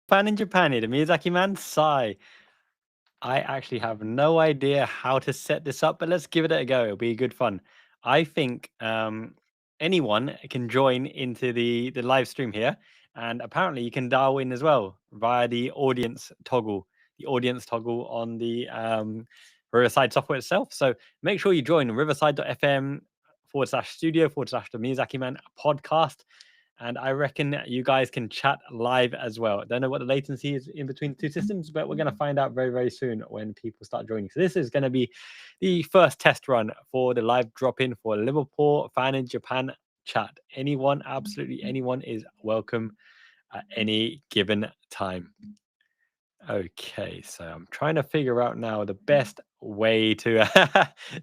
Fan in Japan here, the Miyazaki man, Sai. I actually have no idea how to set this up, but let's give it a go. It'll be good fun. I think anyone can join into the live stream here, and apparently you can dial in as well via the audience toggle on the Riverside software itself. So make sure you join riverside.fm/studio/ the Miyazaki Man podcast. And I reckon you guys can chat live as well. I don't know what the latency is in between the two systems, but we're going to find out very, very soon when people start joining. So this is going to be the first test run for the live drop-in for Liverpool fan in Japan chat. Anyone, absolutely anyone is welcome at any given time. Okay, so I'm trying to figure out now the best way to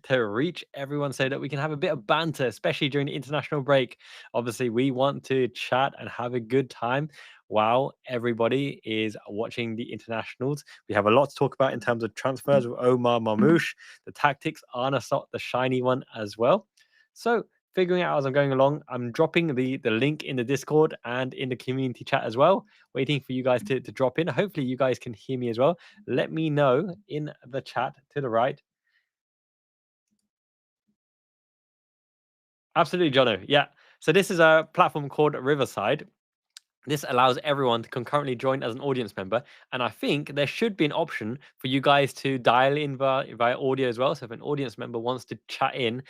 to reach everyone so that we can have a bit of banter, especially during the international break. Obviously, we want to chat and have a good time while everybody is watching the internationals. We have a lot to talk about in terms of transfers with Omar Marmoush, the tactics, Arne Slot, the shiny one as well. So figuring out as I'm going along, I'm dropping the link in the Discord and in the community chat as well, waiting for you guys to drop in. Hopefully you guys can hear me as well. Let me know in the chat to the right. Absolutely, Jono. Yeah. So this is a platform called Riverside. This allows everyone to concurrently join as an audience member. And I think there should be an option for you guys to dial in via audio as well. So if an audience member wants to chat in,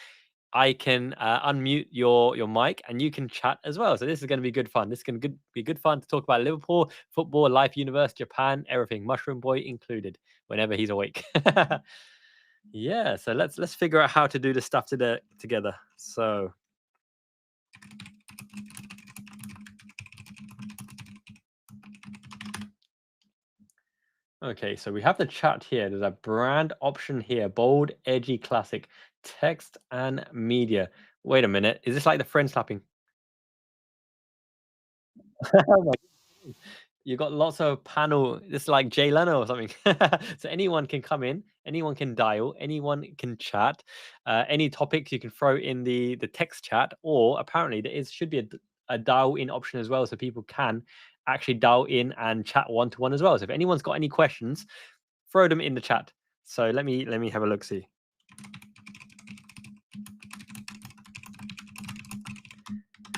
I can unmute your mic and you can chat as well. So this is going to be good fun. This is going to be good fun to talk about Liverpool, football, life, universe, Japan, everything. Mushroom Boy included whenever he's awake. Yeah, so let's figure out how to do this stuff together. So okay, so we have the chat here. There's a brand option here, bold, edgy, classic, text and media. Wait a minute, is this like the friend slapping? Oh my goodness. You got lots of panel. This is like Jay Leno or something. So anyone can come in, anyone can dial, anyone can chat. Any topics you can throw in the text chat, or apparently there should be a dial in option as well, so people can actually dial in and chat one to one as well. So if anyone's got any questions, throw them in the chat. So let me have a look. See.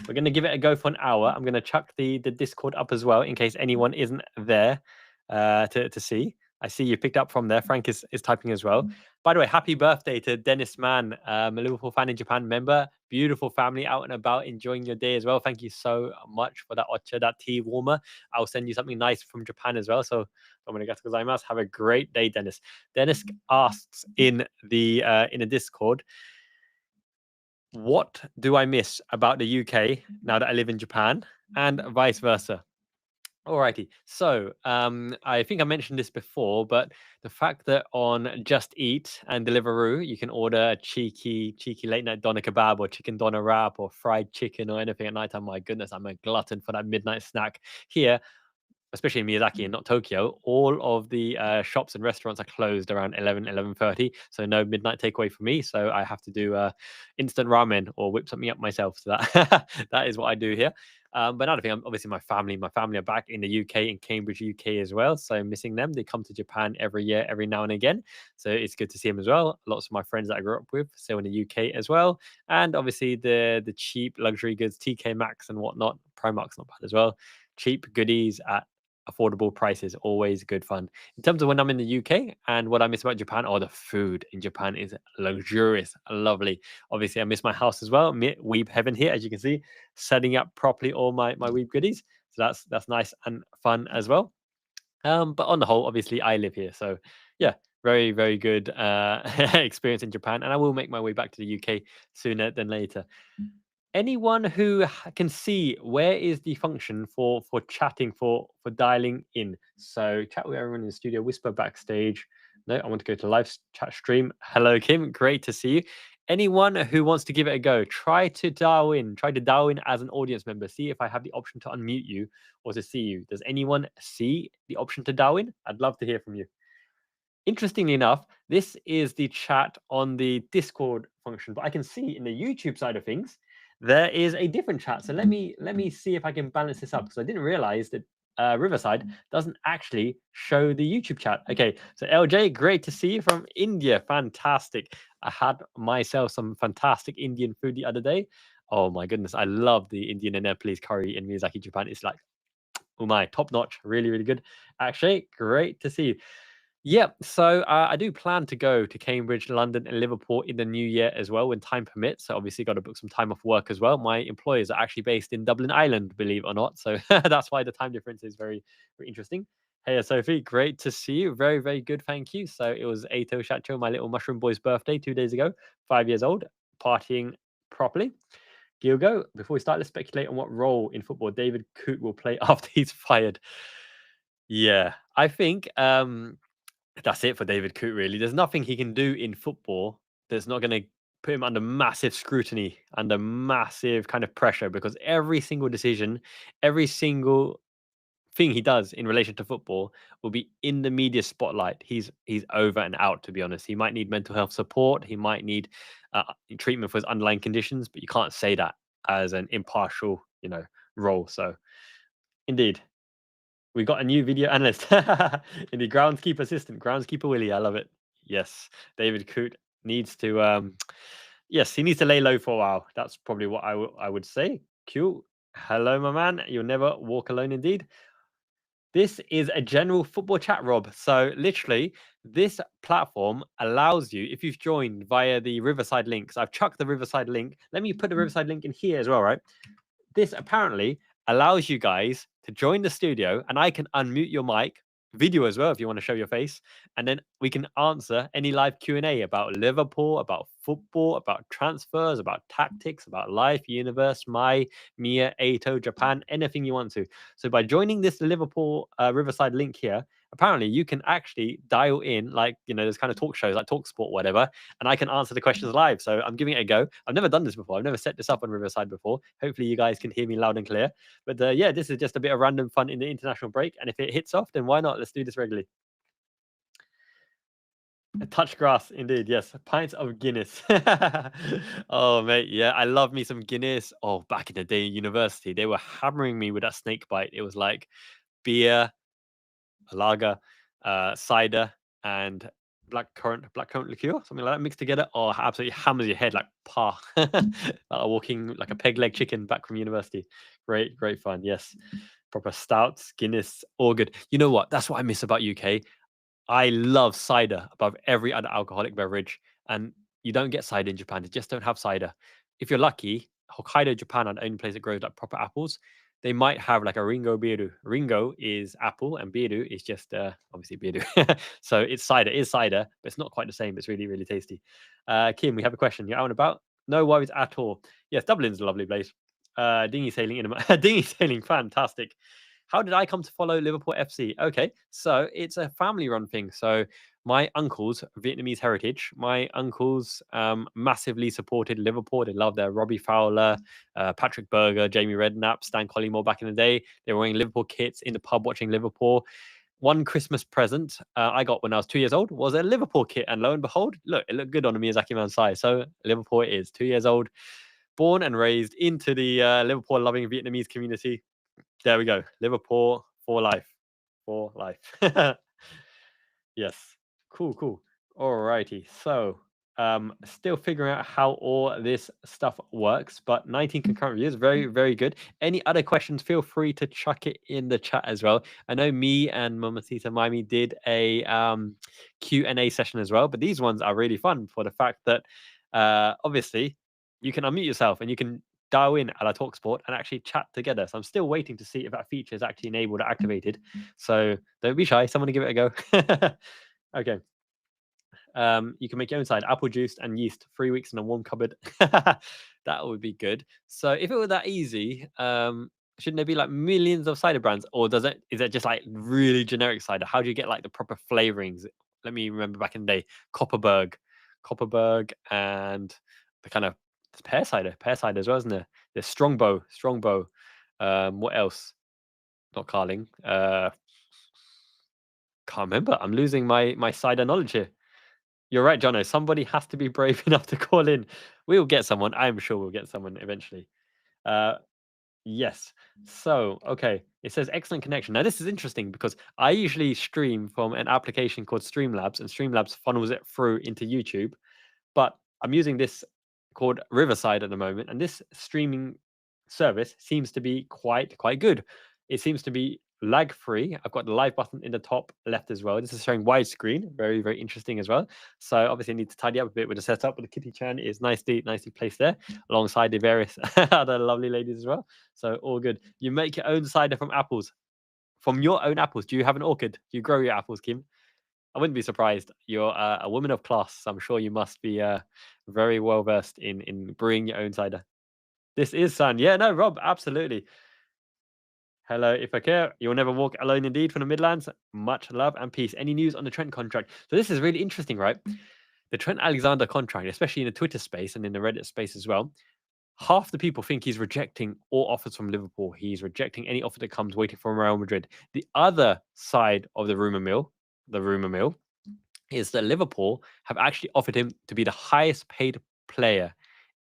We're going to give it a go for an hour. I'm going to chuck the Discord up as well in case anyone isn't there to see. I see you picked up from there. Frank is typing as well. By the way, happy birthday to Dennis Mann, a Liverpool fan in Japan member. Beautiful family out and about, enjoying your day as well. Thank you so much for that ocha, that tea warmer. I'll send you something nice from Japan as well. So, have a great day, Dennis. Dennis asks in the Discord, what do I miss about the UK now that I live in Japan, and vice versa? Alrighty. So I think I mentioned this before, but the fact that on Just Eat and Deliveroo you can order a cheeky late night doner kebab or chicken doner wrap or fried chicken or anything at night time. My goodness, I'm a glutton for that midnight snack. Here, especially in Miyazaki and not Tokyo, all of the shops and restaurants are closed around 11:30. So no midnight takeaway for me. So I have to do instant ramen or whip something up myself. So that that is what I do here. But another thing, obviously my family are back in the UK, in Cambridge, UK as well. So missing them. They come to Japan every year, every now and again. So it's good to see them as well. Lots of my friends that I grew up with still in the UK as well. And obviously the cheap luxury goods, TK Maxx and whatnot. Primark's not bad as well. Cheap goodies at affordable prices, always good fun. In terms of when I'm in the UK and what I miss about Japan, the food in Japan is luxurious, lovely. Obviously, I miss my house as well. Weeb heaven here, as you can see, setting up properly all my weeb goodies. So that's nice and fun as well. But on the whole, obviously, I live here, so yeah, very very good experience in Japan, and I will make my way back to the UK sooner than later. Anyone who can see where is the function for chatting for dialing in? So chat with everyone in the studio, whisper backstage. No, I want to go to live chat stream. Hello, Kim. Great to see you. Anyone who wants to give it a go, try to dial in. Try to dial in as an audience member. See if I have the option to unmute you or to see you. Does anyone see the option to dial in? I'd love to hear from you. Interestingly enough, this is the chat on the Discord function, but I can see in the YouTube side of things, there is a different chat. So let me see if I can balance this up, because I didn't realize that Riverside doesn't actually show the YouTube chat. Okay, so LJ, great to see you from India. Fantastic. I had myself some fantastic Indian food the other day. Oh my goodness, I love the Indian and Nepalese curry in Miyazaki, Japan. It's like, oh my, top notch, really, really good. Actually, great to see you. Yeah, so I do plan to go to Cambridge, London, and Liverpool in the new year as well, when time permits. So obviously, got to book some time off work as well. My employers are actually based in Dublin, Ireland, believe it or not. So that's why the time difference is very, very interesting. Hey, Sophie, great to see you. Very, very good, thank you. So it was Ato Shacho, my little mushroom boy's birthday 2 days ago. 5 years old, partying properly. Gilgo, before we start, let's speculate on what role in football David Coote will play after he's fired. Yeah, I think that's it for David Coote, really. There's nothing he can do in football that's not going to put him under massive scrutiny, under massive kind of pressure, because every single decision, every single thing he does in relation to football will be in the media spotlight. He's over and out, to be honest. He might need mental health support. He might need treatment for his underlying conditions, but you can't say that as an impartial, role. So, indeed, we got a new video analyst in the groundskeeper assistant, groundskeeper Willie. I love it. Yes, David Coote needs to. Yes, he needs to lay low for a while. That's probably what I would say. Q, hello, my man. You'll never walk alone. Indeed. This is a general football chat, Rob. So literally, this platform allows you, if you've joined via the Riverside links, I've chucked the Riverside link. Let me put the Riverside link in here as well, right? This apparently allows you guys to join the studio, and I can unmute your mic, video as well if you want to show your face, and then we can answer any live Q&A about Liverpool, about football, about transfers, about tactics, about life, universe, Mia, Ato, Japan, anything you want to. So by joining this Liverpool Riverside link here, apparently you can actually dial in, like, there's kind of talk shows like Talk Sport, whatever, and I can answer the questions live. So I'm giving it a go. I've never done this before. I've never set this up on Riverside before. Hopefully you guys can hear me loud and clear. But yeah, this is just a bit of random fun in the international break. And if it hits off, then why not? Let's do this regularly. Touch grass, indeed. Yes, pints of Guinness. Oh, mate, yeah, I love me some Guinness. Oh, back in the day in university, they were hammering me with that snake bite. It was like beer, lager, cider, and blackcurrant liqueur, something like that, mixed together. Oh, absolutely hammers your head like par. Walking like a peg leg chicken back from university. Great, great fun. Yes, proper stouts, Guinness, all good. You know what? That's what I miss about UK. I love cider above every other alcoholic beverage, and you don't get cider in Japan. They just don't have cider. If you're lucky, Hokkaido, Japan are the only place that grows like proper apples. They might have like a Ringo Beeru. Ringo is apple, and Beeru is just obviously Beeru. So it's cider, but it's not quite the same. It's really, really tasty. Kim, we have a question. You're out and about? No worries at all. Yes, Dublin's a lovely place. Dinghy sailing dinghy sailing, fantastic. How did I come to follow Liverpool FC? Okay, so it's a family-run thing. So my uncles, Vietnamese heritage, my uncles massively supported Liverpool. They loved their Robbie Fowler, Patrick Berger, Jamie Redknapp, Stan Collymore back in the day. They were wearing Liverpool kits in the pub watching Liverpool. One Christmas present I got when I was 2 years old was a Liverpool kit. And lo and behold, look, it looked good on a Miyazaki man's side. So Liverpool it is, 2 years old, born and raised into the Liverpool-loving Vietnamese community. There we go. Liverpool for life. For life. Yes. Cool, cool. Alrighty. So, still figuring out how all this stuff works, but 19 concurrent views, very, very good. Any other questions, feel free to chuck it in the chat as well. I know me and Mamacita Mimi did a Q&A session as well, but these ones are really fun for the fact that obviously you can unmute yourself and you can dial in a la TalkSport and actually chat together. So I'm still waiting to see if that feature is actually enabled or activated. So don't be shy. Someone give it a go. Okay. You can make your own side, apple juice and yeast, 3 weeks in a warm cupboard. That would be good. So if it were that easy, shouldn't there be like millions of cider brands, or is it just like really generic cider? How do you get like the proper flavorings? Let me remember back in the day, Copperberg, and the kind of pear cider as well, isn't there? There's Strongbow. What else? Not Carling. Can't remember. I'm losing my cider knowledge here. You're right, Jono. Somebody has to be brave enough to call in. We'll get someone. I'm sure we'll get someone eventually. Yes. So, okay. It says excellent connection. Now, this is interesting because I usually stream from an application called Streamlabs, and Streamlabs funnels it through into YouTube. But I'm using this called Riverside at the moment, and this streaming service seems to be quite good. It seems to be lag free. I've got the live button in the top left as well. This is showing widescreen, very interesting as well. So obviously I need to tidy up a bit with the setup, but the kitty chan is nicely placed there alongside the various other lovely ladies as well. So all good. You make your own cider from apples. From your own apples. Do you have an orchard? Do you grow your apples, Kim? I wouldn't be surprised. You're a woman of class. So I'm sure you must be very well versed in brewing your own cider. This is Sun. Yeah, no, Rob, absolutely. Hello, if I care. You'll never walk alone indeed from the Midlands. Much love and peace. Any news on the Trent contract? So this is really interesting, right? The Trent Alexander contract, especially in the Twitter space and in the Reddit space as well. Half the people think he's rejecting all offers from Liverpool. He's rejecting any offer that comes waiting from Real Madrid. The other side of the rumor mill, is that Liverpool have actually offered him to be the highest paid player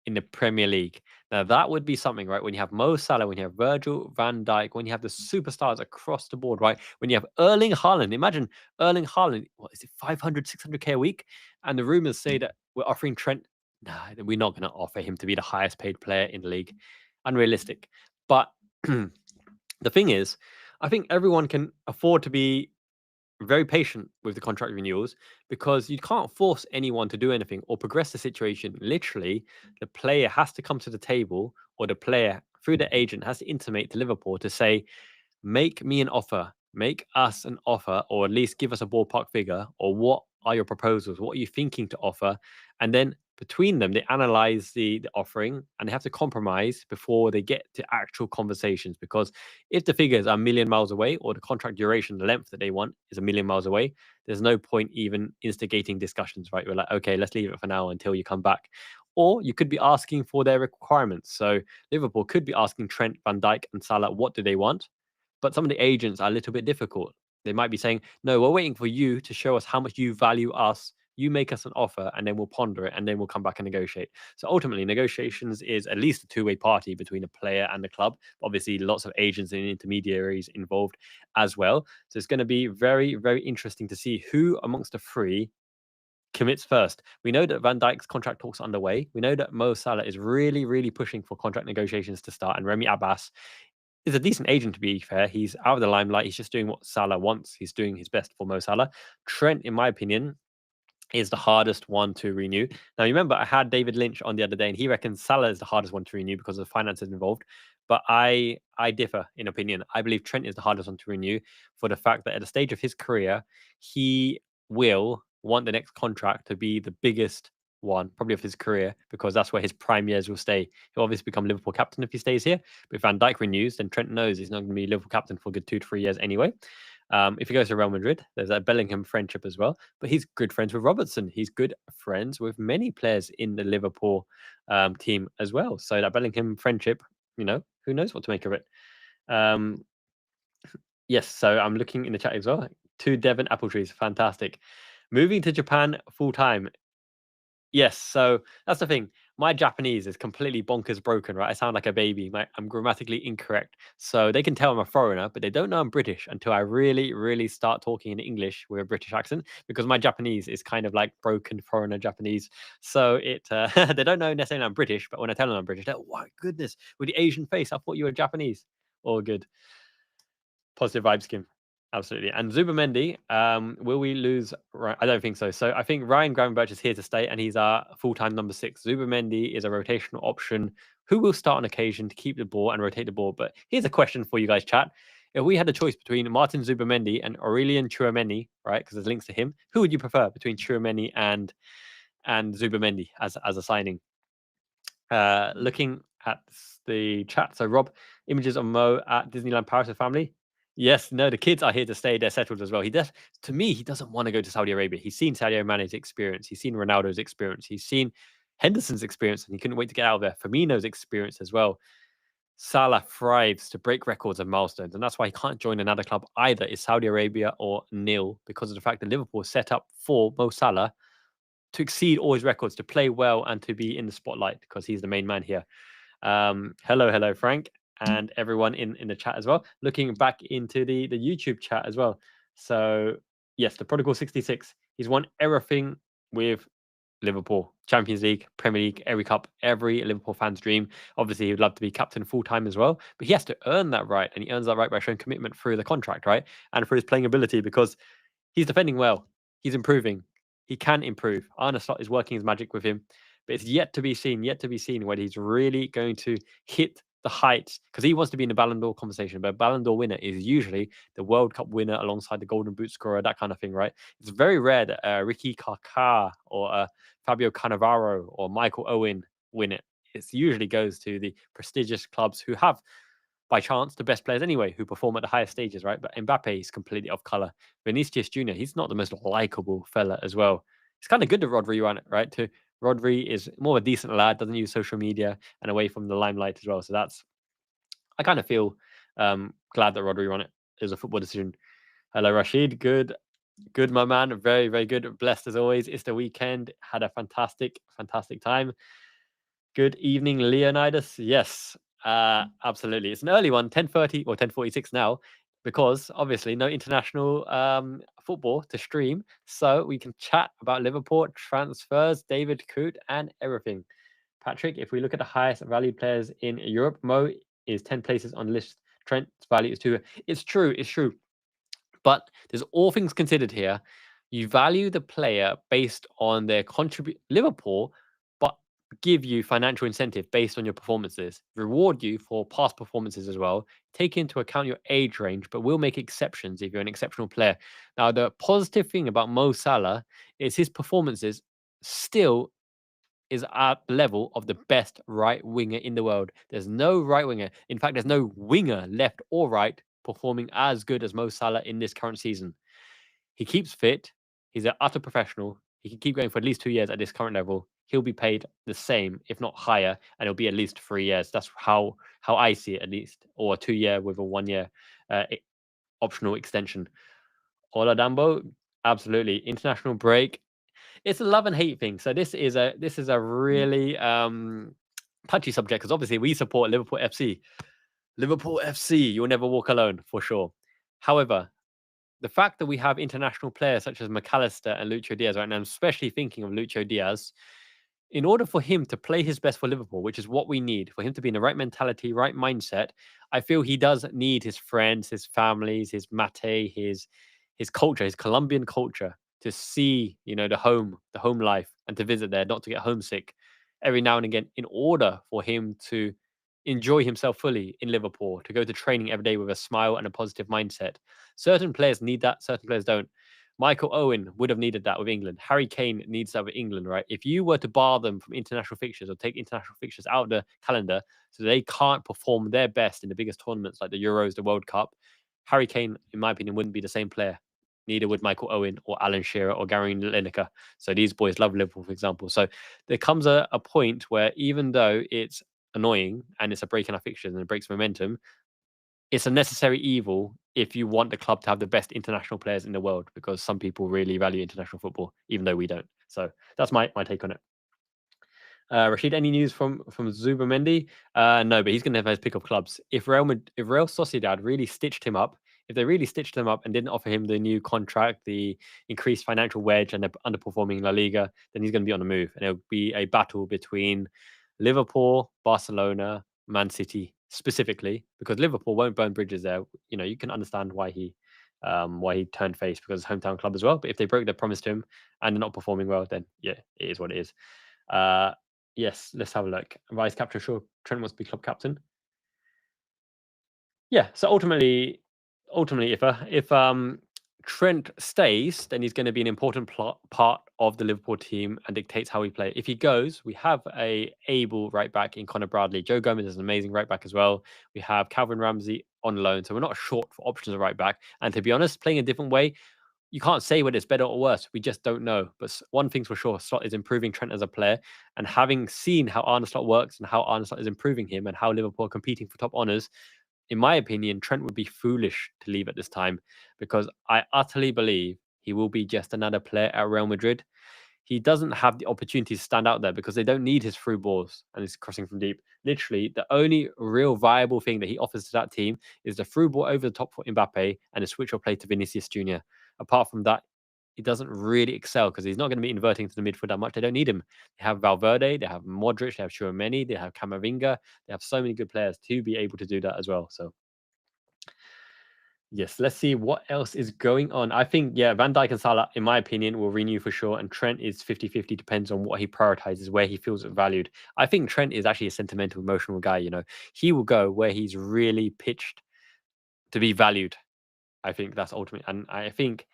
in the Premier League. Now, that would be something, right? When you have Mo Salah, when you have Virgil van Dijk, when you have the superstars across the board, right? When you have Erling Haaland, imagine Erling Haaland, what is it, 500, 600K a week? And the rumors say that we're offering Trent, nah, we're not going to offer him to be the highest paid player in the league. Unrealistic. But the thing is, I think everyone can afford to be very patient with the contract renewals because you can't force anyone to do anything or progress the situation. Literally, the player has to come to the table, or the player through the agent has to intimate to Liverpool to say, make me an offer, make us an offer, or at least give us a ballpark figure, or what are your proposals? What are you thinking to offer? And then between them, they analyze the offering and they have to compromise before they get to actual conversations. Because if the figures are a million miles away, or the contract duration, the length that they want is a million miles away, there's no point even instigating discussions, right? We're like, okay, let's leave it for now until you come back. Or you could be asking for their requirements. So Liverpool could be asking Trent, Van Dijk, and Salah, what do they want? But some of the agents are a little bit difficult. They might be saying, no, we're waiting for you to show us how much you value us. You make us an offer and then we'll ponder it and then we'll come back and negotiate. So ultimately, negotiations is at least a two-way party between the player and the club. Obviously, lots of agents and intermediaries involved as well. So it's going to be very interesting to see who amongst the three commits first. We know that Van Dijk's contract talks are underway. We know that Mo Salah is really pushing for contract negotiations to start, and Remy Abbas is a decent agent, to be fair. He's out of the limelight. He's just doing what Salah wants. He's doing his best for Mo Salah. Trent, in my opinion, is the hardest one to renew. Now, you remember I had David Lynch on the other day, and he reckons Salah is the hardest one to renew because of the finances involved. But I differ in opinion. I believe Trent is the hardest one to renew for the fact that at the stage of his career, he will want the next contract to be the biggest one, probably of his career, because that's where his prime years will stay. He'll obviously become Liverpool captain if he stays here. But if Van Dijk renews, then Trent knows he's not going to be Liverpool captain for a good 2 to 3 years anyway. If he goes to Real Madrid, there's that Bellingham friendship as well. But he's good friends with Robertson. He's good friends with many players in the Liverpool team as well. So that Bellingham friendship, who knows what to make of it. Yes, so I'm looking in the chat as well. 2 Devon apple trees, fantastic. Moving to Japan full time. Yes, so that's the thing. My Japanese is completely bonkers broken, right? I sound like a baby. I'm grammatically incorrect. So they can tell I'm a foreigner, but they don't know I'm British until I really start talking in English with a British accent, because my Japanese is kind of like broken foreigner Japanese. So they don't know necessarily I'm British, but when I tell them I'm British, they're like, oh, my goodness, with the Asian face, I thought you were Japanese. All good. Positive vibes, Kim. Absolutely. And Zubimendi, will we lose? I don't think so. So I think Ryan Gravenberch is here to stay, and he's our full-time number 6. Zubimendi is a rotational option who will start on occasion to keep the ball and rotate the ball. But here's a question for you guys, chat. If we had a choice between Martin Zubimendi and Aurelien Tchouameni, right, because there's links to him, who would you prefer between Tchouameni and Zubimendi as a signing? Looking at the chat. So Rob, images of Mo at Disneyland Paris with family. Yes, no, the kids are here to stay. They're settled as well. To me, he doesn't want to go to Saudi Arabia. He's seen Sadio Mane's experience. He's seen Ronaldo's experience. He's seen Henderson's experience, and he couldn't wait to get out of there. Firmino's experience as well. Salah thrives to break records and milestones, and that's why he can't join another club either. Is Saudi Arabia or nil, because of the fact that Liverpool is set up for Mo Salah to exceed all his records, to play well, and to be in the spotlight, because he's the main man here. Hello, Frank. and everyone in the chat as well. Looking back into the YouTube chat as well. So yes, the Prodigal 66. He's won everything with Liverpool, Champions League, Premier League, every cup, every Liverpool fan's dream. Obviously, he would love to be captain full time as well, but he has to earn that right, and he earns that right by showing commitment through the contract, right, and through his playing ability, because he's defending well, he's improving, he can improve. Arne Slot is working his magic with him, but it's yet to be seen whether he's really going to hit the heights, because he wants to be in the Ballon d'Or conversation. But a Ballon d'Or winner is usually the World Cup winner alongside the Golden Boot scorer, that kind of thing, right? It's very rare that Ricky Kaká or Fabio Cannavaro or Michael Owen win it. It usually goes to the prestigious clubs who have, by chance, the best players anyway, who perform at the highest stages, right? But Mbappe is completely off color. Vinicius Jr., he's not the most likable fella as well. It's kind of good that Rodri won it, right? Rodri is more of a decent lad, doesn't use social media, and away from the limelight as well. So I kind of feel glad that Rodri won it. It was a football decision. Hello, Rashid. Good, my man. Very, very good. Blessed as always. It's the weekend. Had a fantastic time. Good evening, Leonidas. Yes, absolutely. It's an early one, 10:30 or 10:46 now, because obviously no international football to stream. So we can chat about Liverpool transfers, David Coote, and everything. Patrick, if we look at the highest valued players in Europe, Mo is 10 places on the list. Trent's value is 2. It's true. But there's all things considered here. You value the player based on their Liverpool, but give you financial incentive based on your performances, reward you for past performances as well, take into account your age range, but will make exceptions if you're an exceptional player. Now, the positive thing about Mo Salah is his performances still is at the level of the best right winger in the world. There's no right winger. In fact, there's no winger, left or right, performing as good as Mo Salah in this current season. He keeps fit. He's an utter professional. He can keep going for at least 2 years at this current level. He'll be paid the same, if not higher, and it'll be at least 3 years. That's how I see it, at least, or a 2-year with a 1-year optional extension. Oladambo, absolutely. International break. It's a love and hate thing. So this is a really touchy subject, because obviously we support Liverpool FC. Liverpool FC, you'll never walk alone, for sure. However, the fact that we have international players such as McAllister and Lucho Diaz right now, I'm especially thinking of Lucho Diaz, in order for him to play his best for Liverpool, which is what we need, for him to be in the right mentality, right mindset, I feel he does need his friends, his families, his mate, his culture, his Colombian culture, to see, the home life, and to visit there, not to get homesick every now and again, in order for him to enjoy himself fully in Liverpool, to go to training every day with a smile and a positive mindset. Certain players need that, certain players don't. Michael Owen would have needed that with England. Harry Kane needs that with England, right? If you were to bar them from international fixtures or take international fixtures out of the calendar so they can't perform their best in the biggest tournaments like the Euros, the World Cup, Harry Kane, in my opinion, wouldn't be the same player. Neither would Michael Owen or Alan Shearer or Gary Lineker. So these boys love Liverpool, for example. So there comes a point where, even though it's annoying and it's a break in our fixtures and it breaks momentum, it's a necessary evil if you want the club to have the best international players in the world, because some people really value international football, even though we don't. So that's my take on it. Rashid, any news from Zubamendi? No, but he's going to have his pick of clubs. If Real Sociedad really stitched him up, if they really stitched him up and didn't offer him the new contract, the increased financial wedge, and they're underperforming La Liga, then he's going to be on the move, and it'll be a battle between Liverpool, Barcelona, Man City specifically, because Liverpool won't burn bridges there. You can understand why he turned face, because it's hometown club as well. But if they broke their promise to him and they're not performing well, then yeah, it is what it is. Yes, let's have a look. Vice captain, sure. Trent wants to be club captain. Yeah. So ultimately, if Trent stays, then he's going to be an important part of the Liverpool team and dictates how we play. If he goes, we have a able right back in Connor Bradley. Joe Gomez is an amazing right back as well. We have Calvin Ramsey on loan, so we're not short for options of right back. And to be honest, playing a different way, you can't say whether it's better or worse. We just don't know. But one thing's for sure, Slot is improving Trent as a player. And having seen how Arne Slot works and how Arne Slot is improving him and how Liverpool are competing for top honours, in my opinion, Trent would be foolish to leave at this time, because I utterly believe he will be just another player at Real Madrid. he doesn't have the opportunity to stand out there because they don't need his through balls and his crossing from deep. Literally, the only real viable thing that he offers to that team is the through ball over the top for Mbappe and a switch or play to Vinicius Jr. Apart from that, he doesn't really excel because he's not going to be inverting to the midfield that much. They don't need him. They have Valverde, they have Modric, they have Tchouaméni, they have Camavinga. They have so many good players to be able to do that as well. So yes, let's see what else is going on. I think, yeah, Van Dijk and Salah, in my opinion, will renew for sure. And Trent is 50-50, depends on what he prioritizes, where he feels valued. I think Trent is actually a sentimental, emotional guy, you know. He will go where he's really pitched to be valued. I think that's ultimate. And I think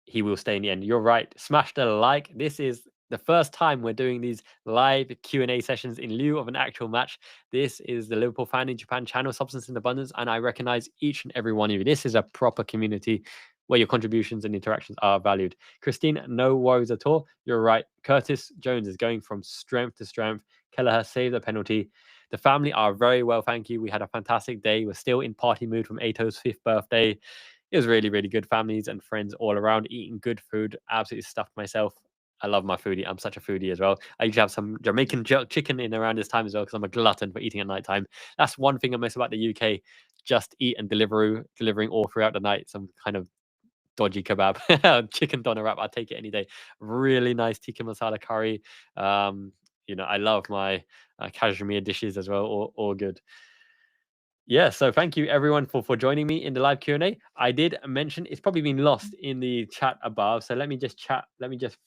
he will stay in the end. You're right. Smash the like. This is the first time we're doing these live Q&A sessions in lieu of an actual match. This is the Liverpool Fan in Japan channel, Substance in Abundance, and I recognize each and every one of you. This is a proper community where your contributions and interactions are valued. Christine, no worries at all. You're right. Curtis Jones is going from strength to strength. Kelleher saved the penalty. The family are very well, thank you. We had a fantastic day. We're still in party mood from Ato's 5th birthday. It was really, really good. Families and friends all around, eating good food. Absolutely stuffed myself. I love my foodie. I'm such a foodie as well. I usually have some Jamaican jerk chicken in around this time as well because I'm a glutton for eating at night time. That's one thing I miss about the UK. Just eat and delivering all throughout the night. Some kind of dodgy kebab, chicken doner wrap. I'll take it any day. Really nice tikka masala curry. You know, I love my Kashmir dishes as well. All good. Yeah, so thank you everyone for joining me in the live Q&A. I did mention it's probably been lost in the chat above. So let me just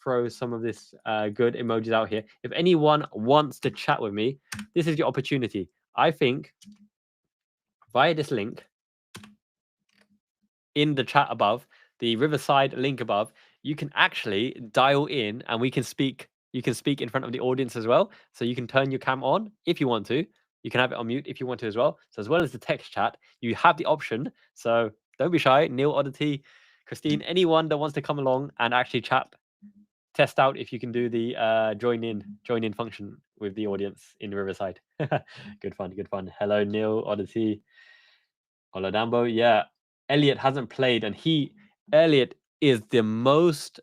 throw some of this good emojis out here. If anyone wants to chat with me, this is your opportunity. I think via this link in the chat above, the Riverside link above, you can actually dial in and we can speak. You can speak in front of the audience as well. So you can turn your cam on if you want to. You can have it on mute if you want to as well. So as well as the text chat, you have the option. So don't be shy. Neil, Oddity, Christine, anyone that wants to come along and actually chat, test out if you can do the join in function with the audience in Riverside. Good fun. Hello, Neil, Oddity, Olodambo. Yeah, Elliot hasn't played, and Elliot is the most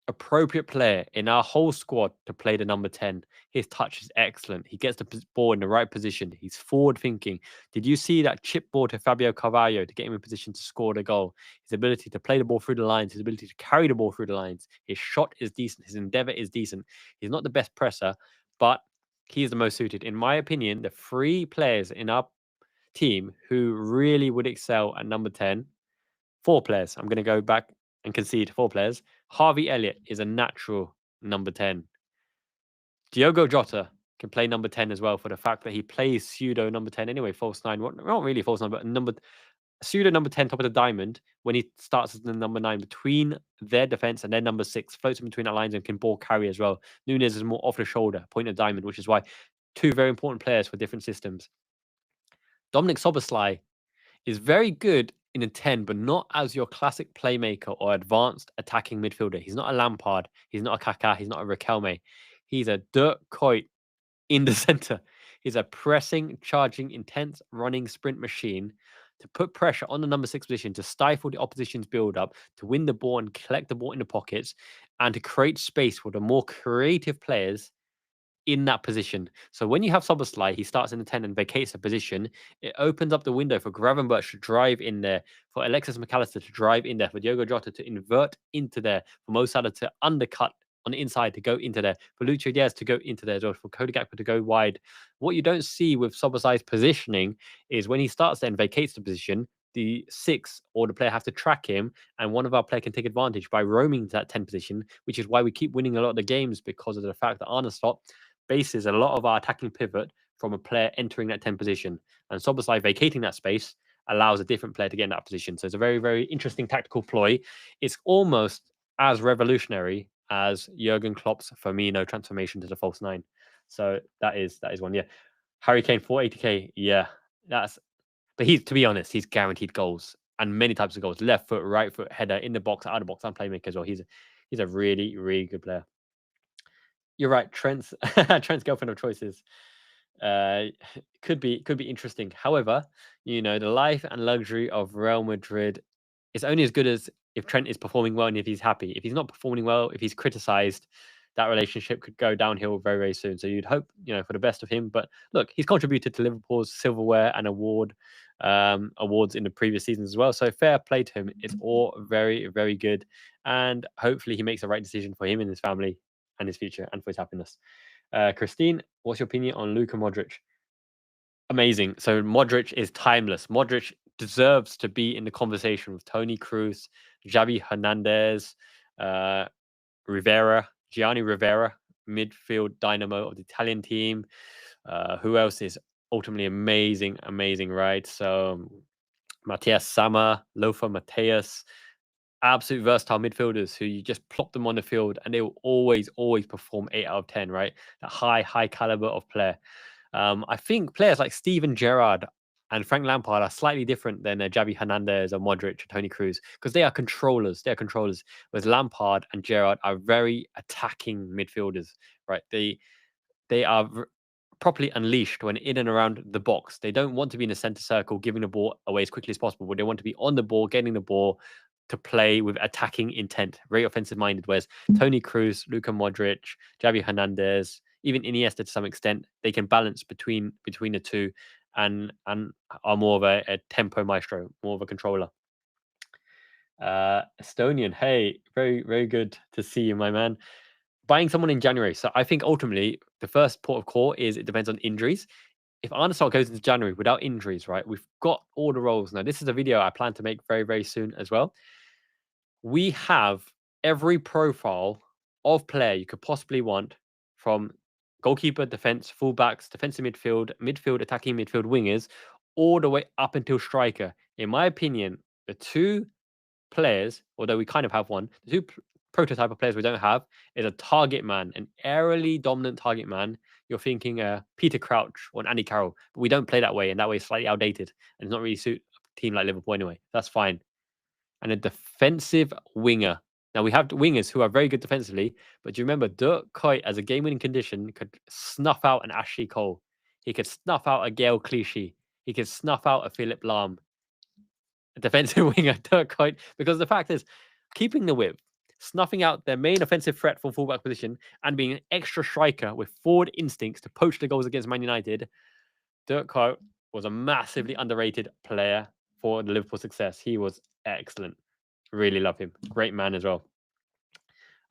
appropriate player in our whole squad to play the number 10. His touch is excellent. He gets the ball in the right position. He's forward thinking. Did you see that chip ball to Fabio Carvalho to get him in position to score the goal? His ability to play the ball through the lines, his ability to carry the ball through the lines. His shot is decent. His endeavor is decent. He's not the best presser, but he's the most suited. In my opinion, the 3 players in our team who really would excel at number 10, 4 players. I'm going to go back and concede 4 players. Harvey Elliott is a natural number 10. Diogo Jota can play number 10 as well for the fact that he plays pseudo number 10 anyway, false 9. Not really false 9, but pseudo number 10, top of the diamond, when he starts as the number 9 between their defense and their number 6, floats in between the lines and can ball carry as well. Nunez is more off the shoulder, point of diamond, which is why 2 very important players for different systems. Dominic Szoboszlai is very good in a 10, but not as your classic playmaker or advanced attacking midfielder. He's not a Lampard. He's not a Kaká. He's not a Riquelme. He's a Dirk Kuyt in the center. He's a pressing, charging, intense, running sprint machine to put pressure on the number 6 position, to stifle the opposition's build-up, to win the ball and collect the ball in the pockets, and to create space for the more creative players in that position. So when you have Szoboszlai, he starts in the 10 and vacates the position. It opens up the window for Gravenberch to drive in there, for Alexis McAllister to drive in there, for Diogo Jota to invert into there, for Mo Salah to undercut on the inside to go into there, for Lucho Diaz to go into there, or for Cody Gakpo to go wide. What you don't see with Szoboszlai's positioning is when he starts there and vacates the position, the 6 or the player have to track him, and one of our player can take advantage by roaming to that 10 position, which is why we keep winning a lot of the games, because of the fact that Arne Slot bases a lot of our attacking pivot from a player entering that 10 position, and Szoboszlai vacating that space allows a different player to get in that position. So it's a very, very interesting tactical ploy. It's almost as revolutionary as Jurgen Klopp's Firmino transformation to the false 9. So that is one. Yeah, Harry Kane 480k. Yeah, but to be honest, he's guaranteed goals and many types of goals: left foot, right foot, header, in the box, out of the box, and playmaker as well. He's a really, really good player. You're right. Trent's girlfriend of choices could be interesting. However, the life and luxury of Real Madrid is only as good as if Trent is performing well and if he's happy. If he's not performing well, if he's criticized, that relationship could go downhill very, very soon. So you'd hope, for the best of him. But look, he's contributed to Liverpool's silverware and awards in the previous seasons as well. So fair play to him. It's all very, very good. And hopefully he makes the right decision for him and his family and his future and for his happiness. Christine, what's your opinion on Luka Modric? Amazing. So Modric is timeless. Modric deserves to be in the conversation with Toni Kroos, Xavi Hernandez, Gianni Rivera, midfield dynamo of the Italian team. Who else is ultimately amazing, right? So Matthias Sammer, Lothar Matthäus, absolute versatile midfielders who you just plop them on the field and they will always perform 8 out of 10, right? That high caliber of player. I think players like Steven Gerrard and Frank Lampard are slightly different than Xavi Hernandez or Modric or Toni Kroos because they are controllers. Whereas Lampard and Gerrard are very attacking midfielders, right? They are properly unleashed when in and around the box. They don't want to be in the center circle, giving the ball away as quickly as possible, but they want to be on the ball, getting the ball to play with attacking intent, very offensive minded. Whereas Toni Kroos, Luka Modric, Xavi Hernandez, even Iniesta to some extent, they can balance between the two and are more of a tempo maestro, more of a controller. Estonian, hey, very, very good to see you, my man. Buying someone in January. So I think ultimately the first port of call is it depends on injuries. If Arne Slot goes into January without injuries, right, we've got all the roles. Now, this is a video I plan to make very, very soon as well. We have every profile of player you could possibly want, from goalkeeper, defense, fullbacks, defensive midfield, attacking midfield, wingers, all the way up until striker. In my opinion, the two players, although we kind of have one, the two prototype of players we don't have is a target man, an aerially dominant target man. You're thinking Peter Crouch or an Andy Carroll, but we don't play that way, and that way is slightly outdated and it's not really suit a team like Liverpool anyway. That's fine. And a defensive winger. Now, we have wingers who are very good defensively, but do you remember Dirk Kuyt as a game-winning condition could snuff out an Ashley Cole. He could snuff out a Gael Clichy. He could snuff out a Philip Lahm. A defensive winger, Dirk Kuyt, because the fact is, keeping the width, snuffing out their main offensive threat for fullback position, and being an extra striker with forward instincts to poach the goals against Man United, Dirk Kuyt was a massively underrated player for the Liverpool success. He was excellent. Really love him. Great man as well.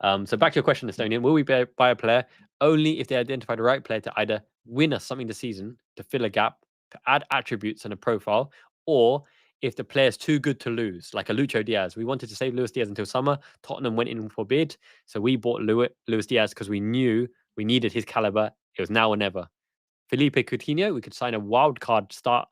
So back to your question, Estonian. Will we buy a player only if they identify the right player to either win us something this season, to fill a gap, to add attributes and a profile, or if the player's too good to lose, like a Lucho Diaz? We wanted to save Luis Diaz until summer. Tottenham went in for bid. So we bought Luis Diaz because we knew we needed his caliber. It was now or never. Felipe Coutinho, we could sign a wild card style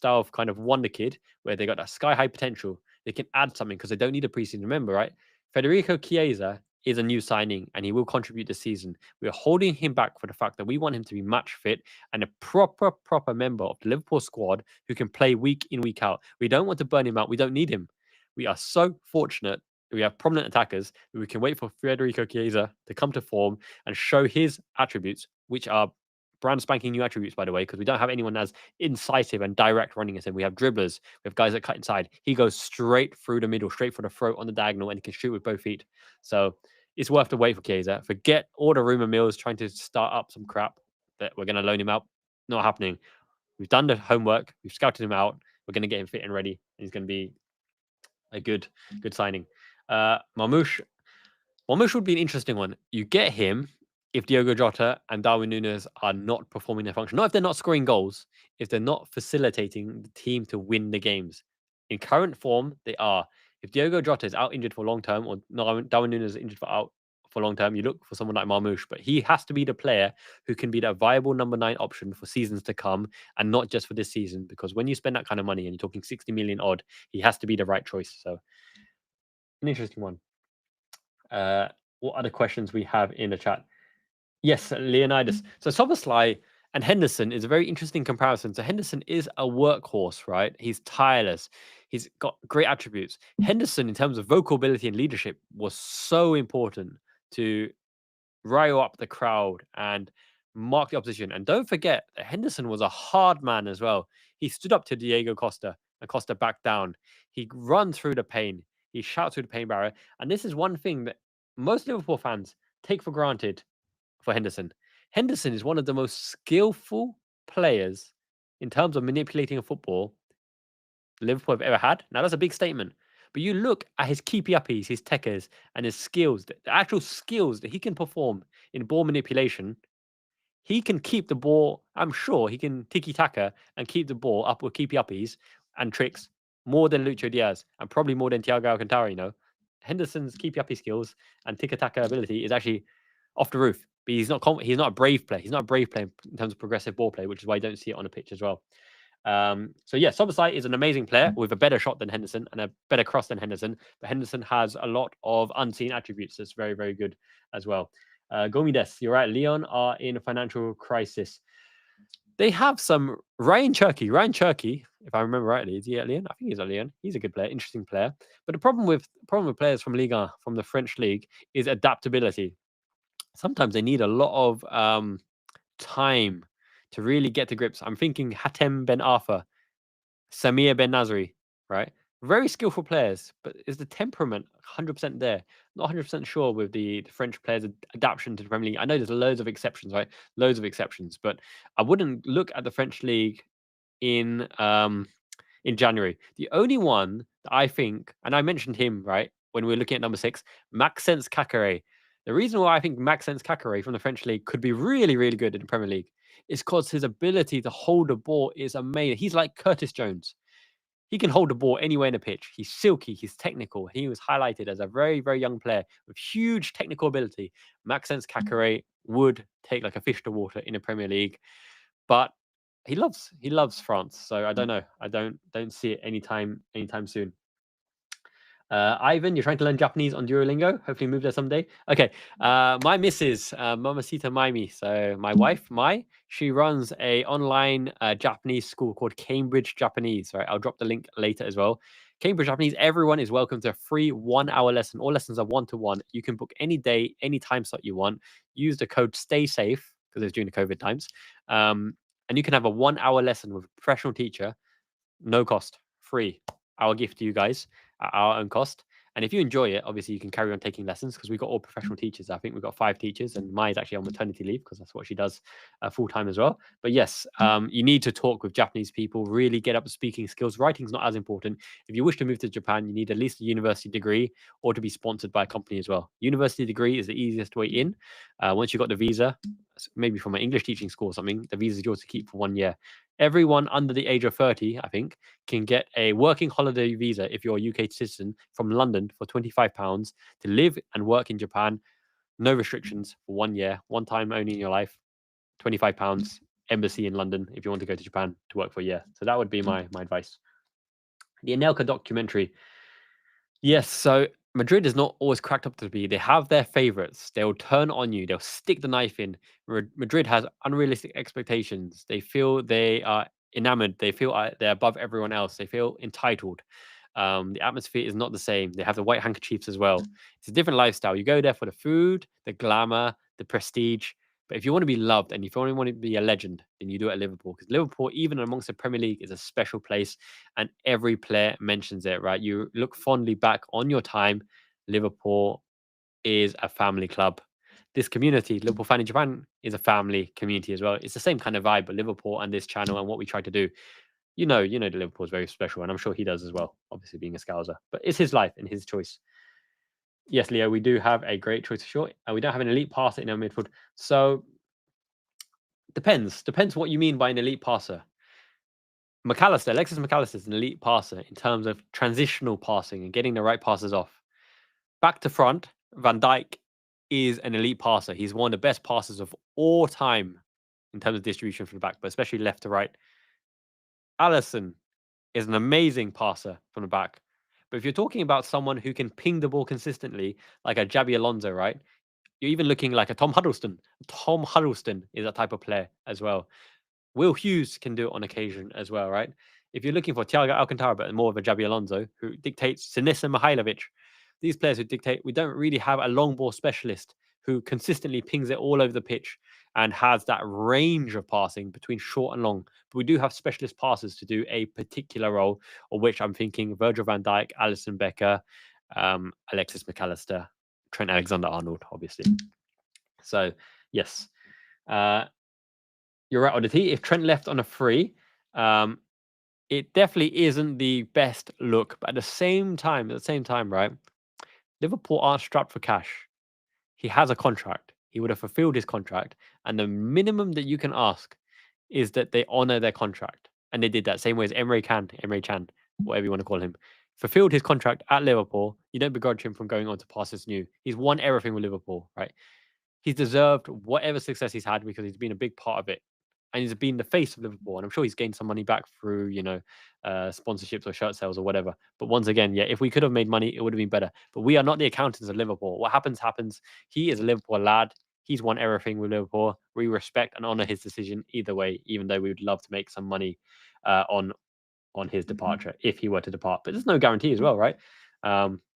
of kind of wonder kid where they got that sky high potential. They can add something because they don't need a preseason. Remember, right? Federico Chiesa is a new signing and he will contribute this season. We are holding him back for the fact that we want him to be match fit and a proper member of the Liverpool squad who can play week in, week out. We don't want to burn him out. We don't need him. We are so fortunate we have prominent attackers that we can wait for Federico Chiesa to come to form and show his attributes, which are brand spanking new attributes, by the way, because we don't have anyone as incisive and direct running as him. We have dribblers, we have guys that cut inside. He goes straight through the middle, straight for the throat on the diagonal, and he can shoot with both feet. So it's worth the wait for Chiesa. Forget all the rumor mills trying to start up some crap that we're going to loan him out. Not happening. We've done the homework. We've scouted him out. We're going to get him fit and ready. And he's going to be a good signing. Marmoush would be an interesting one. You get him if Diogo Jota and Darwin Nunez are not performing their function. Not if they're not scoring goals, if they're not facilitating the team to win the games. In current form, they are. If Diogo Jota is out injured for long term, or Darwin Nunez is injured for long term, you look for someone like Marmoush. But he has to be the player who can be that viable number 9 option for seasons to come, and not just for this season. Because when you spend that kind of money and you're talking 60 million odd, he has to be the right choice. So, an interesting one. What other questions we have in the chat? Yes, Leonidas. So Szoboszlai and Henderson is a very interesting comparison. So Henderson is a workhorse, right? He's tireless. He's got great attributes. Henderson, in terms of vocal ability and leadership, was so important to rile up the crowd and mark the opposition. And don't forget that Henderson was a hard man as well. He stood up to Diego Costa, and Costa backed down. He run through the pain. He shouts through the pain barrier. And this is one thing that most Liverpool fans take for granted for Henderson. Henderson is one of the most skillful players in terms of manipulating a football Liverpool have ever had. Now, that's a big statement. But you look at his keepy-uppies, his techers, and his skills, the actual skills that he can perform in ball manipulation. He can keep the ball. I'm sure he can tiki-taka and keep the ball up with keepy-uppies and tricks more than Lucho Diaz and probably more than Thiago Alcantara, you know. Henderson's keepy-uppy skills and tiki-taka ability is actually off the roof. But he's not a brave player. He's not a brave player in terms of progressive ball play, which is why you don't see it on the pitch as well. So yeah, Szoboszlai is an amazing player with a better shot than Henderson and a better cross than Henderson. But Henderson has a lot of unseen attributes that's very, very good as well. Gomides, you're right. Lyon are in a financial crisis. They have some Ryan Cherky, if I remember rightly, is he at Lyon? I think he's at Lyon. He's a good player, interesting player. But the problem with players from Ligue 1, from the French league, is adaptability. Sometimes they need a lot of time to really get to grips. I'm thinking Hatem Ben Arfa, Samir Ben Nasri, right? Very skillful players, but is the temperament 100% there? Not 100% sure with the French players' adaptation to the Premier League. I know there's loads of exceptions, right? Loads of exceptions, but I wouldn't look at the French league in January. The only one that I think, and I mentioned him, right, when we were looking at number 6, Maxence Caqueret. The reason why I think Maxence Caqueret from the French league could be really, really good in the Premier League is because his ability to hold the ball is amazing. He's like Curtis Jones. He can hold the ball anywhere in the pitch. He's silky. He's technical. He was highlighted as a very, very young player with huge technical ability. Maxence Caqueret would take like a fish to water in the Premier League, but he loves France. So I don't know. I don't see it anytime soon. Ivan, you're trying to learn Japanese on Duolingo. Hopefully move there someday. Okay. My missus, Mamacita Maimi. So my wife, she runs a online Japanese school called Cambridge Japanese. Right. I'll drop the link later as well. Cambridge Japanese, everyone is welcome to a free 1-hour lesson. All lessons are 1-to-1. You can book any day, any time slot you want. Use the code STAY SAFE because it's during the COVID times. And you can have a 1-hour lesson with a professional teacher, no cost, free. Our gift to you guys at our own cost. And if you enjoy it, obviously you can carry on taking lessons because we've got all professional teachers. I think we've got 5 teachers, and Mai's actually on maternity leave because that's what she does full time as well. But yes, you need to talk with Japanese people, really get up to speaking skills. Writing's not as important. If you wish to move to Japan, you need at least a university degree or to be sponsored by a company as well. University degree is the easiest way in. Once you've got the visa, maybe from an English teaching school or something, the visa is yours to keep for 1 year. Everyone under the age of 30, I think, can get a working holiday visa if you're a UK citizen from London for £25 to live and work in Japan. No restrictions for 1 year, one time only in your life. £25, embassy in London if you want to go to Japan to work for a year. So that would be my advice. The Anelka documentary. Yes, so Madrid is not always cracked up to be. They have their favorites. They'll turn on you. They'll stick the knife in. Madrid has unrealistic expectations. They feel they are enamored. They feel they're above everyone else. They feel entitled. The atmosphere is not the same. They have the white handkerchiefs as well. It's a different lifestyle. You go there for the food, the glamour, the prestige. But if you want to be loved and if you only want to be a legend, then you do it at Liverpool. Because Liverpool, even amongst the Premier League, is a special place. And every player mentions it, right? You look fondly back on your time. Liverpool is a family club. This community, Liverpool fan in Japan, is a family community as well. It's the same kind of vibe, but Liverpool and this channel and what we try to do. You know that Liverpool is very special, and I'm sure he does as well, obviously being a Scouser. But it's his life and his choice. Yes, Leo, we do have a great choice of short. We don't have an elite passer in our midfield. So, depends what you mean by an elite passer. Alexis McAllister is an elite passer in terms of transitional passing and getting the right passes off. Back to front, Van Dijk is an elite passer. He's one of the best passers of all time in terms of distribution from the back, but especially left to right. Alisson is an amazing passer from the back. But if you're talking about someone who can ping the ball consistently, like a Xabi Alonso, right? You're even looking like a Tom Huddleston. Tom Huddleston is that type of player as well. Will Hughes can do it on occasion as well, right? If you're looking for Thiago Alcantara, but more of a Xabi Alonso, who dictates Sinisa Mihailovic, these players who dictate, we don't really have a long ball specialist who consistently pings it all over the pitch and has that range of passing between short and long. But we do have specialist passers to do a particular role, of which I'm thinking Virgil van Dijk, Alisson Becker, Alexis McAllister, Trent Alexander-Arnold, obviously. So, yes. You're right, Oddity. If Trent left on a free, it definitely isn't the best look. But at the same time, right, Liverpool aren't strapped for cash. He has a contract. He would have fulfilled his contract. And the minimum that you can ask is that they honor their contract. And they did that same way as Emre Can, Emre Can, whatever you want to call him, fulfilled his contract at Liverpool. You don't begrudge him from going on to Pastors New. He's won everything with Liverpool, right? He's deserved whatever success he's had because he's been a big part of it. And he's been the face of Liverpool. And I'm sure he's gained some money back through, sponsorships or shirt sales or whatever. But once again, yeah, if we could have made money, it would have been better. But we are not the accountants of Liverpool. What happens, happens. He is a Liverpool lad. He's won everything with Liverpool. We respect and honor his decision either way, even though we would love to make some money on his departure if he were to depart. But there's no guarantee as well, right?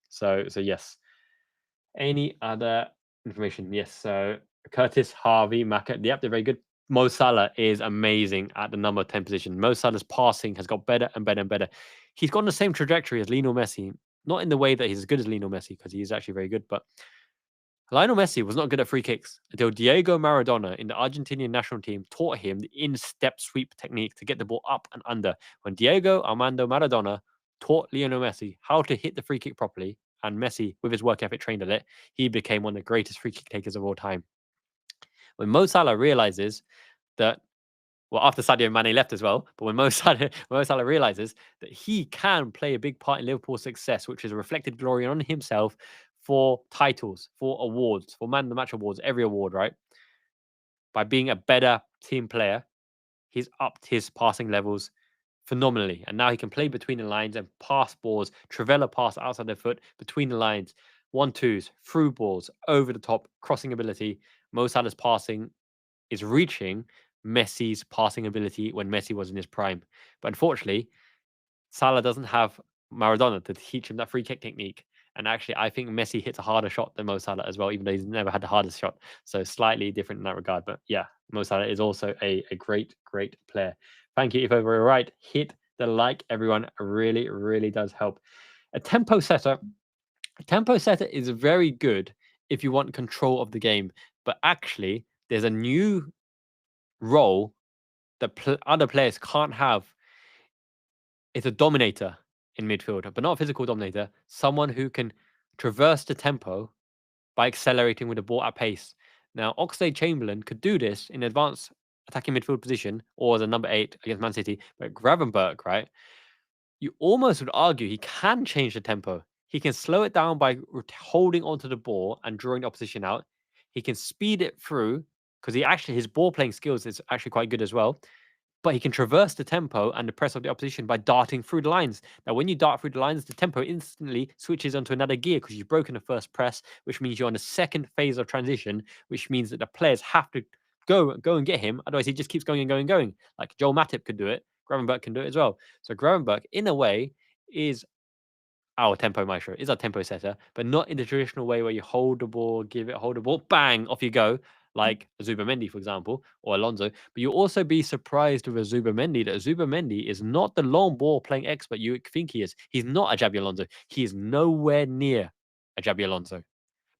So yes. Any other information? Yes. So Curtis, Harvey, Maka. Yep, they're very good. Mo Salah is amazing at the number 10 position. Mo Salah's passing has got better and better and better. He's got on the same trajectory as Lionel Messi, not in the way that he's as good as Lionel Messi, because he's actually very good, but Lionel Messi was not good at free kicks until Diego Maradona in the Argentinian national team taught him the in-step sweep technique to get the ball up and under. When Diego Armando Maradona taught Lionel Messi how to hit the free kick properly, and Messi, with his work ethic, trained at it, he became one of the greatest free kick takers of all time. When Mo Salah realizes that, well, after Sadio Mane left as well, but when Mo Salah realizes that he can play a big part in Liverpool's success, which is a reflected glory on himself for titles, for awards, for man of the match awards, every award, right? By being a better team player, he's upped his passing levels phenomenally. And now he can play between the lines and pass balls, Trivela pass outside their foot, between the lines, 1-2s, through balls, over the top, crossing ability. Mo Salah's passing is reaching Messi's passing ability when Messi was in his prime. But unfortunately, Salah doesn't have Maradona to teach him that free kick technique. And actually, I think Messi hits a harder shot than Mo Salah as well, even though he's never had the hardest shot. So slightly different in that regard. But yeah, Mo Salah is also a great, great player. Thank you. If over right, hit the like, everyone. Really, really does help. A tempo setter is very good if you want control of the game. But actually, there's a new role that other players can't have. It's a dominator in midfield, but not a physical dominator. Someone who can traverse the tempo by accelerating with the ball at pace. Now, Oxlade-Chamberlain could do this in advanced attacking midfield position or as a number 8 against Man City. But Gravenberch, right? You almost would argue he can change the tempo. He can slow it down by holding onto the ball and drawing the opposition out. He can speed it through because his ball playing skills is actually quite good as well. But he can traverse the tempo and the press of the opposition by darting through the lines. Now, when you dart through the lines, the tempo instantly switches onto another gear because you've broken the first press, which means you're on the second phase of transition, which means that the players have to go and get him. Otherwise, he just keeps going and going and going. Like Joel Matip could do it. Gravenberch can do it as well. So Gravenberch, in a way, is our tempo maestro, is our tempo setter, but not in the traditional way where you hold the ball, hold the ball, bang, off you go, like Zubimendi, for example, or Alonso. But you'll also be surprised with Zubimendi that Zubimendi is not the long ball playing expert you think he is. He's not a Xabi Alonso. He is nowhere near a Xabi Alonso.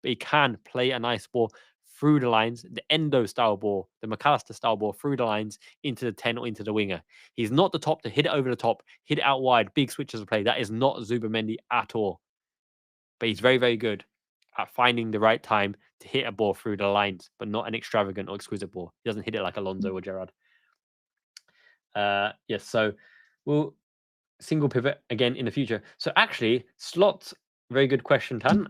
But he can play a nice ball through the lines, the Endo style ball, the McAllister style ball through the lines into the 10 or into the winger. He's not the top to hit it over the top, hit it out wide, big switches of play. That is not Zubimendi at all. But he's very, very good at finding the right time to hit a ball through the lines, but not an extravagant or exquisite ball. He doesn't hit it like Alonso or Gerrard. Yes, so we'll single pivot again in the future. So actually, Slot's very good question, Tan.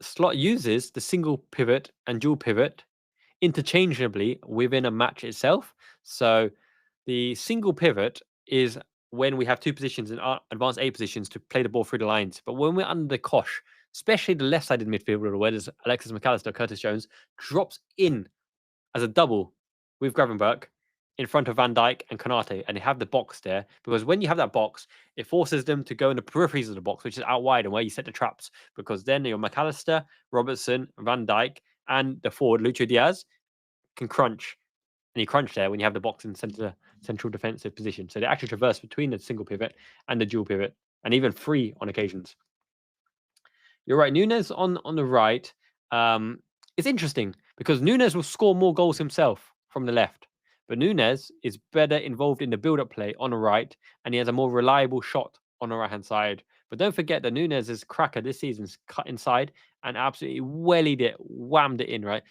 Slot uses the single pivot and dual pivot interchangeably within a match itself. So the single pivot is when we have two positions in our advanced A positions to play the ball through the lines. But when we're under the cosh, especially the left-sided midfielder, where there's Alexis McAllister, Curtis Jones, drops in as a double with Gravenberch in front of Van Dijk and Konate, and they have the box there. Because when you have that box, it forces them to go in the peripheries of the box, which is out wide and where you set the traps. Because then your McAllister, Robertson, Van Dijk, and the forward, Lucho Diaz, can crunch. And you crunch there when you have the box in central defensive position. So they actually traverse between the single pivot and the dual pivot, and even free on occasions. You're right. Nunez on the right. It's interesting because Nunez will score more goals himself from the left. But Nunez is better involved in the build-up play on the right, and he has a more reliable shot on the right-hand side. But don't forget that Nunez's cracker this season's cut inside and absolutely wellied it, whammed it in, right?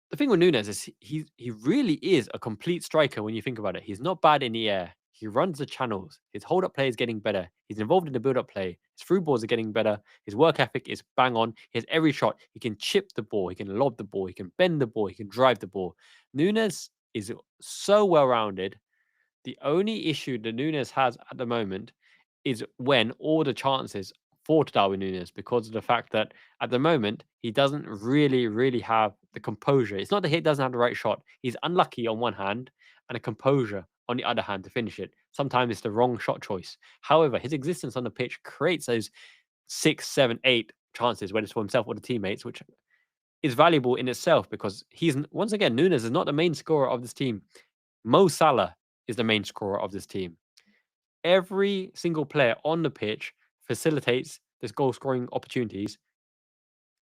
The thing with Nunez is he really is a complete striker when you think about it. He's not bad in the air. He runs the channels. His hold-up play is getting better. He's involved in the build-up play. His through balls are getting better. His work ethic is bang on. He has every shot. He can chip the ball. He can lob the ball. He can bend the ball. He can drive the ball. Nunez is so well-rounded. The only issue that Nunez has at the moment is when all the chances fall to Darwin Nunez, because of the fact that at the moment he doesn't really have the composure. It's not that he doesn't have the right shot. He's unlucky on one hand and a composure on the other hand to finish it. Sometimes it's the wrong shot choice. However, his existence on the pitch creates those 6, 7, 8 chances, whether it's for himself or the teammates, which is valuable in itself, because he's, once again, Nunez is not the main scorer of this team. Mo Salah is the main scorer of this team. Every single player on the pitch facilitates this goal scoring opportunities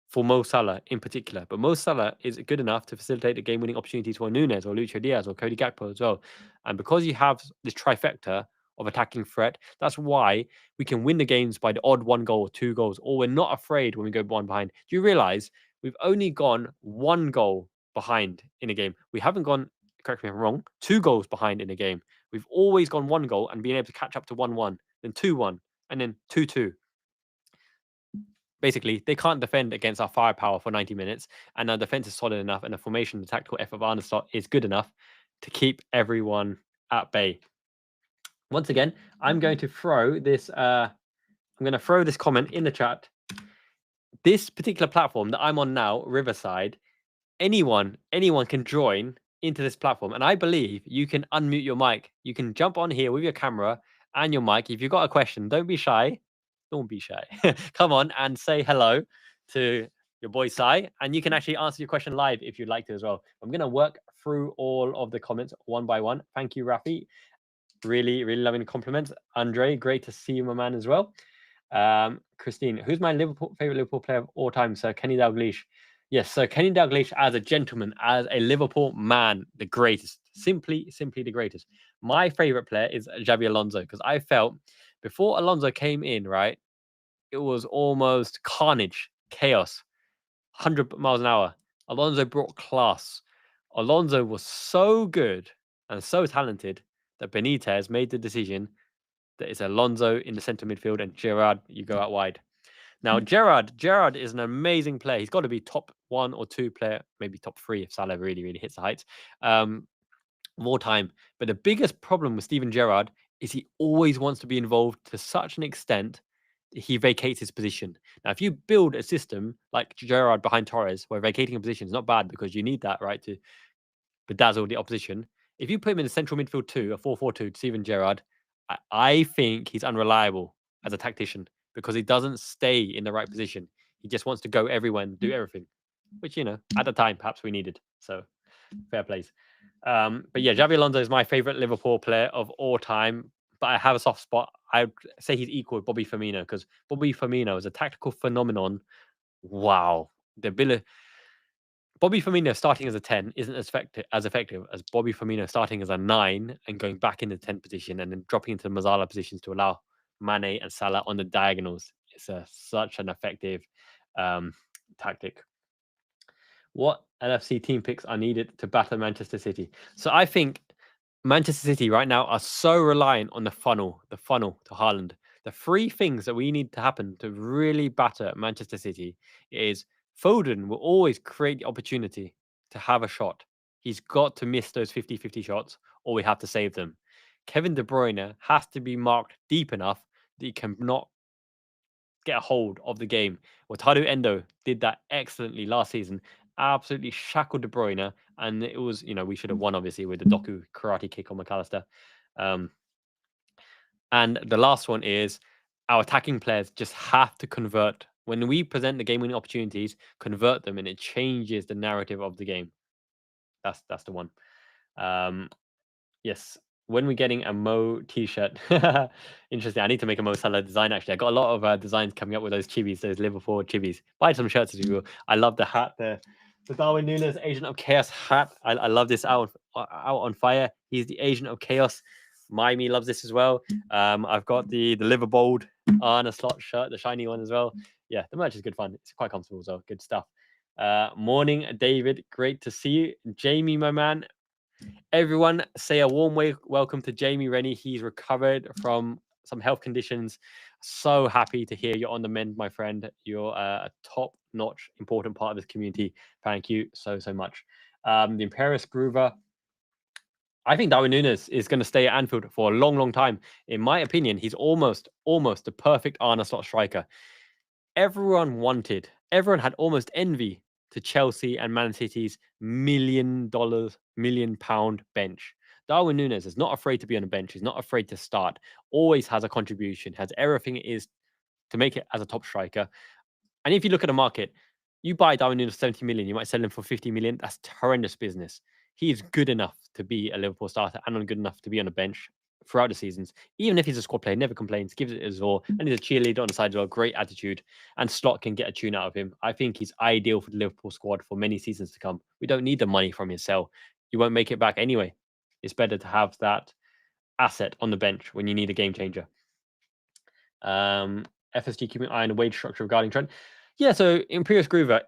for Mo Salah in particular. But Mo Salah is good enough to facilitate the game winning opportunities for Nunez or Lucho Diaz or Cody Gakpo as well. And because you have this trifecta of attacking threat, that's why we can win the games by the odd 1 goal or 2 goals, or we're not afraid when we go 1 behind. Do you realize we've only gone 1 goal behind in a game? We haven't gone, correct me if I'm wrong, 2 goals behind in a game. We've always gone 1 goal and been able to catch up to 1-1, then 2-1, and then 2-2. Basically, they can't defend against our firepower for 90 minutes, and our defense is solid enough, and the formation, the tactical effort of Arne Slot is good enough to keep everyone at bay. Once again, I'm going to throw this. I'm going to throw this comment in the chat. This particular platform that I'm on now, Riverside, anyone can join into this platform, and I believe you can unmute your mic. You can jump on here with your camera and your mic. If you've got a question, don't be shy. Don't be shy. Come on and say hello to your boy Sai, and you can actually answer your question live if you'd like to as well. I'm going to work through all of the comments one by one. Thank you, Rafi. Really loving the compliments. Andre, great to see you, my man, as well. Christine, who's my favorite Liverpool player of all time? So Kenny Dalglish. Yes, so Kenny Dalglish, as a gentleman, as a Liverpool man, the greatest. Simply the greatest. My favorite player is Xabi Alonso, because I felt before Alonso came in, right, it was almost carnage, chaos, 100 miles an hour. Alonso brought class. Alonso was so good and so talented that Benitez made the decision that it's Alonso in the centre midfield and Gerrard, you go out wide. Now, Gerrard is an amazing player. He's got to be top 1 or 2 player, maybe top 3 if Salah really hits the heights of all time. But the biggest problem with Steven Gerrard is he always wants to be involved to such an extent that he vacates his position. Now, if you build a system like Gerrard behind Torres, where vacating a position is not bad because you need that, right, to bedazzle the opposition. If you put him in the central midfield 2, a 4-4-2, Steven Gerrard, I think he's unreliable as a tactician because he doesn't stay in the right position. He just wants to go everywhere and do everything, which, you know, at the time, perhaps we needed. So, fair plays. But yeah, Xabi Alonso is my favorite Liverpool player of all time. But I have a soft spot. I would say he's equal with Bobby Firmino, because Bobby Firmino is a tactical phenomenon. Wow. The ability. Bobby Firmino starting as a 10 isn't as effective as Bobby Firmino starting as a 9 and going back into the 10 position and then dropping into the Mazzala positions to allow Mane and Salah on the diagonals. It's such an effective tactic. What LFC team picks are needed to battle Manchester City? So I think Manchester City right now are so reliant on the funnel to Haaland. The 3 things that we need to happen to really batter Manchester City is Foden will always create the opportunity to have a shot. He's got to miss those 50-50 shots, or we have to save them. Kevin De Bruyne has to be marked deep enough that he cannot get a hold of the game. Wataru Endo did that excellently last season. Absolutely shackled De Bruyne, and it was, you know, we should have won obviously with the Doku karate kick on McAllister. And the last one is our attacking players just have to convert. When we present the game-winning opportunities, convert them, and it changes the narrative of the game. That's the one. Yes. When we're getting a Mo t-shirt, interesting. I need to make a Mo Salah design. Actually, I got a lot of designs coming up with those chibis, those Liverpool chibis. Buy some shirts as you will. I love the hat there. The Darwin Nunez Agent of Chaos hat. I love this out on fire. He's the Agent of Chaos. Miami loves this as well. I've got the Liverpool Arne Slot shirt, the shiny one as well. Yeah, the merch is good fun. It's quite comfortable as well. Good stuff. Morning, David. Great to see you. Jamie, my man. Everyone say a warm welcome to Jamie Rennie. He's recovered from some health conditions. So happy to hear you're on the mend, my friend. You're a top-notch, important part of this community. Thank you so much. The Imperious Groover. I think Darwin Nunez is going to stay at Anfield for a long time. In my opinion, he's almost the perfect Arne Slot striker. Everyone had almost envy to Chelsea and Man City's $1 million bench. Darwin Nunez is not afraid to be on the bench. He's not afraid to start. Always has a contribution. Has everything it is to make it as a top striker. And if you look at the market, you buy Darwin Nunez for 70 million, you might sell him for 50 million. That's horrendous business. He is good enough to be a Liverpool starter and good enough to be on the bench throughout the seasons. Even if he's a squad player, never complains, gives it his all, and he's a cheerleader on the side as well. Great attitude, and Slot can get a tune out of him. I think he's ideal for the Liverpool squad for many seasons to come. We don't need the money from his sell. You won't make it back anyway. It's better to have that asset on the bench when you need a game changer. FSG keeping an eye on the wage structure regarding Trent. Yeah, so Imperious Groover,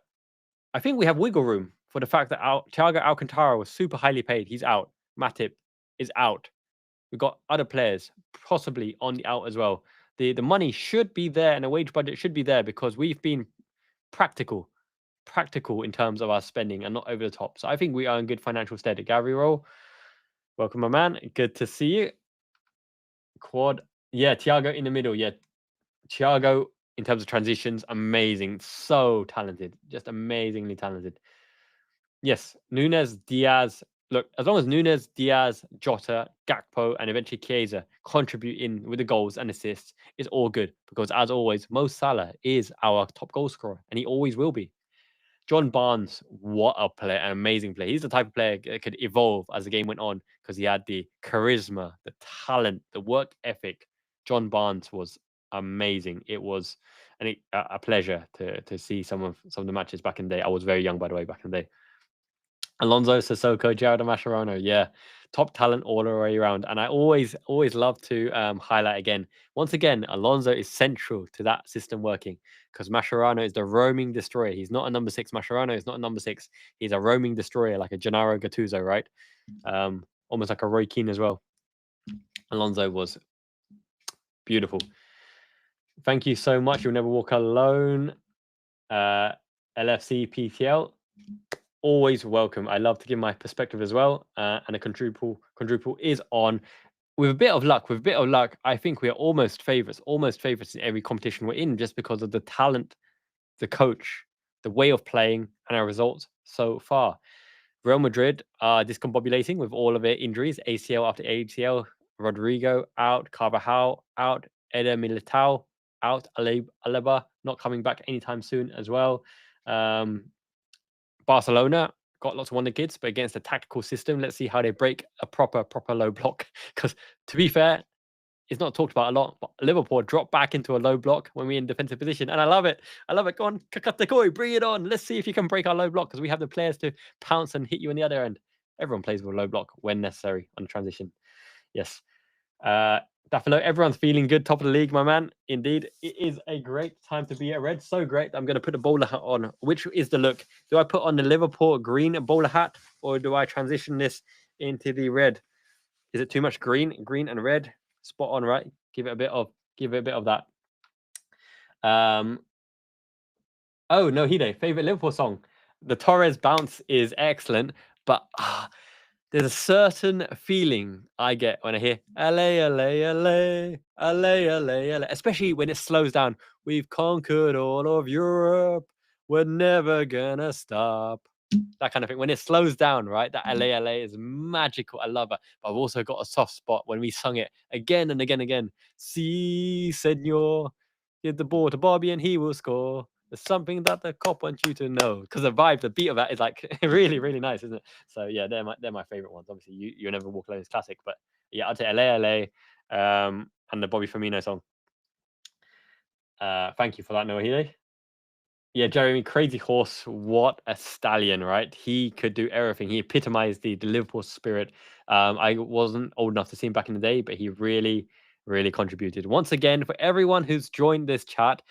I think we have wiggle room for the fact that Thiago Alcantara was super highly paid. He's out. Matip is out. We've got other players possibly on the out as well. The money should be there and the wage budget should be there because we've been practical in terms of our spending and not over the top. So I think we are in good financial stead. Gary Roll, welcome, my man. Good to see you. Quad. Yeah, Thiago in the middle. Yeah, Thiago in terms of transitions, amazing. So talented. Just amazingly talented. Yes, Nunez, Diaz. Look, as long as Nunez, Diaz, Jota, Gakpo, and eventually Chiesa contribute in with the goals and assists, it's all good. Because as always, Mo Salah is our top goal scorer, and he always will be. John Barnes, what a player, an amazing player. He's the type of player that could evolve as the game went on because he had the charisma, the talent, the work ethic. John Barnes was amazing. It was a pleasure to see some of the matches back in the day. I was very young, by the way, back in the day. Alonso, Sissoko, Jared Mascherano, yeah, top talent all the way around. And I always love to highlight again. Once again, Alonso is central to that system working because Mascherano is the roaming destroyer. He's not a number 6. Mascherano is not a number 6. He's a roaming destroyer, like a Gennaro Gattuso, right? Almost like a Roy Keane as well. Alonso was beautiful. Thank you so much. You'll never walk alone. LFC PTL. Always welcome. I love to give my perspective as well. And a quadruple is on. With a bit of luck, I think we are almost favourites in every competition we're in just because of the talent, the coach, the way of playing, and our results so far. Real Madrid are discombobulating with all of their injuries, ACL after ACL, Rodrigo out, Carvajal out, Eder Militao out, Alaba not coming back anytime soon as well. Barcelona got lots of wonder kids, but against a tactical system, let's see how they break a proper low block. Because to be fair, it's not talked about a lot, but Liverpool dropped back into a low block when we're in defensive position, and I love it. Go on, Kakatakoi, bring it on. Let's see if you can break our low block because we have the players to pounce and hit you on the other end. Everyone plays with a low block when necessary on transition. Yes. Daffalo, everyone's feeling good, top of the league, my man. Indeed, it is a great time to be a Red. So great. I'm going to put a bowler hat on. Which is the look? Do I put on the Liverpool green bowler hat, or do I transition this into the red? Is it too much green and red? Spot on, right? Give it a bit of that. Oh no, Hide, favorite Liverpool song. The Torres bounce is excellent, but there's a certain feeling I get when I hear LA, LA, LA, LA, LA, LA, especially when it slows down. We've conquered all of Europe. We're never gonna stop. That kind of thing. When it slows down, right? That LA, LA is magical. I love it. But I've also got a soft spot when we sung it again and again. Si, senor. Give the ball to Bobby and he will score. There's something that the cop wants you to know. Because the vibe, the beat of that is like really, really nice, isn't it? So yeah, they're my favorite ones. Obviously, you never walk alone is classic, but yeah, I'd say LA, and the Bobby Firmino song. Thank you for that, Noah Hide. Yeah, Jeremy, crazy horse. What a stallion, right? He could do everything. He epitomized the Liverpool spirit. I wasn't old enough to see him back in the day, but he really, really contributed. Once again, for everyone who's joined this chat,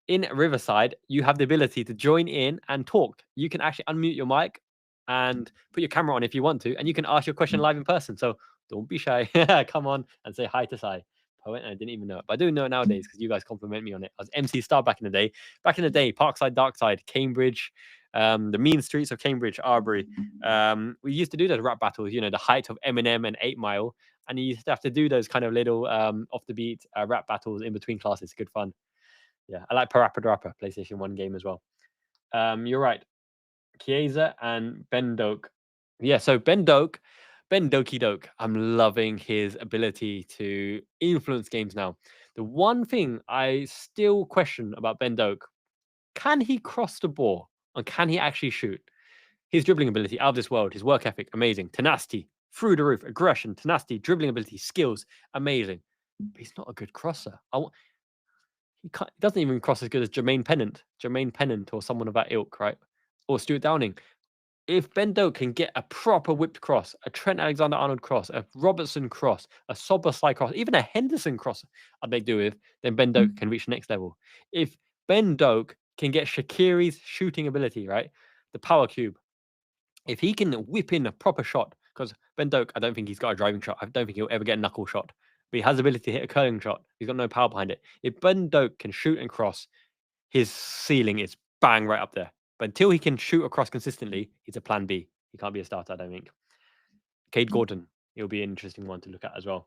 in Riverside, you have the ability to join in and talk. You can actually unmute your mic and put your camera on if you want to, and you can ask your question live in person. So don't be shy. Come on and say hi to Sai. Poet, and I didn't even know it, but I do know it nowadays because you guys compliment me on it. I was MC Star back in the day. Back in the day, Parkside, Darkside, Cambridge, the mean streets of Cambridge, Arbery. We used to do those rap battles, you know, the height of Eminem and 8 Mile. And you used to have to do those kind of little off the beat rap battles in between classes. Good fun. Yeah, I like Parappa the Rapper, PlayStation 1 game as well. You're right. Chiesa and Ben Doak. Yeah, so Ben Doak, Ben Doki Doak, I'm loving his ability to influence games now. The one thing I still question about Ben Doak, can he cross the ball and can he actually shoot? His dribbling ability, out of this world. His work ethic, amazing. Tenacity, through the roof. Aggression, tenacity, dribbling ability, skills, amazing. But he's not a good crosser. He doesn't even cross as good as Jermaine Pennant or someone of that ilk, right? Or Stuart Downing. If Ben Doak can get a proper whipped cross, a Trent Alexander-Arnold cross, a Robertson cross, a Szoboszlai cross, even a Henderson cross, I'd make do with, then Ben Doak can reach the next level. If Ben Doak can get Shaqiri's shooting ability, right? The power cube. If he can whip in a proper shot, because Ben Doak, I don't think he's got a driving shot. I don't think he'll ever get a knuckle shot. But he has the ability to hit a curling shot. He's got no power behind it. If Ben Doak can shoot and cross, his ceiling is bang right up there. But until he can shoot across consistently, he's a plan B. He can't be a starter, I don't think. Cade Gordon, he'll be an interesting one to look at as well.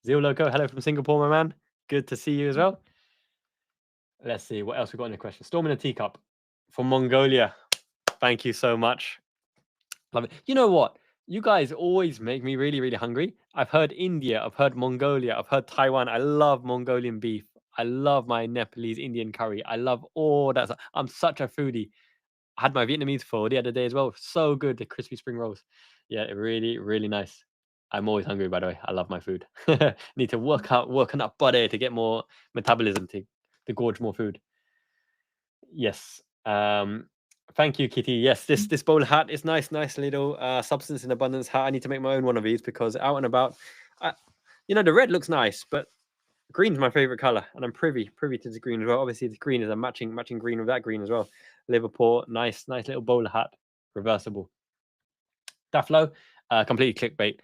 Zio Loco, hello from Singapore, my man. Good to see you as well. Let's see what else we got in the question. Storm in a Teacup from Mongolia. Thank you so much. Love it. You know what? You guys always make me really, really hungry. I've heard India, I've heard Mongolia, I've heard Taiwan. I love Mongolian beef. I love my Nepalese Indian curry. I love all that stuff. I'm such a foodie. I had my Vietnamese pho the other day as well. So good, the crispy spring rolls. Yeah, really, really nice. I'm always hungry, by the way. I love my food. Need to work on that body to get more metabolism to gorge more food. Yes. Thank you, Kitty. Yes, this bowler hat is nice little substance in abundance hat. I need to make my own one of these because out and about, you know, the red looks nice, but green's my favorite color, and I'm privy to the green as well. Obviously, the green is a matching green with that green as well. Liverpool, nice little bowler hat, reversible. Daflo, completely clickbait.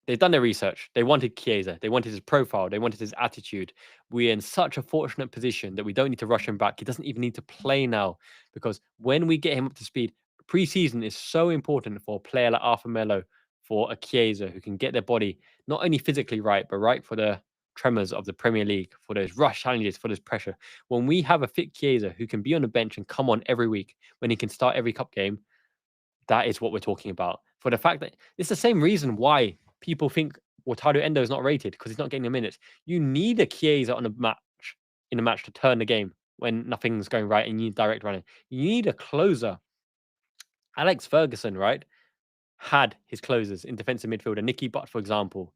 They've done their research. They wanted Chiesa. They wanted his profile. They wanted his attitude. We're in such a fortunate position that we don't need to rush him back. He doesn't even need to play now because when we get him up to speed, preseason is so important for a player like Arthur Melo, for a Chiesa who can get their body not only physically right, but right for the tremors of the Premier League, for those rush challenges, for this pressure. When we have a fit Chiesa who can be on the bench and come on every week, when he can start every cup game, that is what we're talking about. For the fact that it's the same reason why people think Wataru Endo is not rated because he's not getting the minutes. You need a Chiesa on a match to turn the game when nothing's going right and you need direct running. You need a closer. Alex Ferguson, right, had his closers in defensive midfield. And Nicky Butt, for example.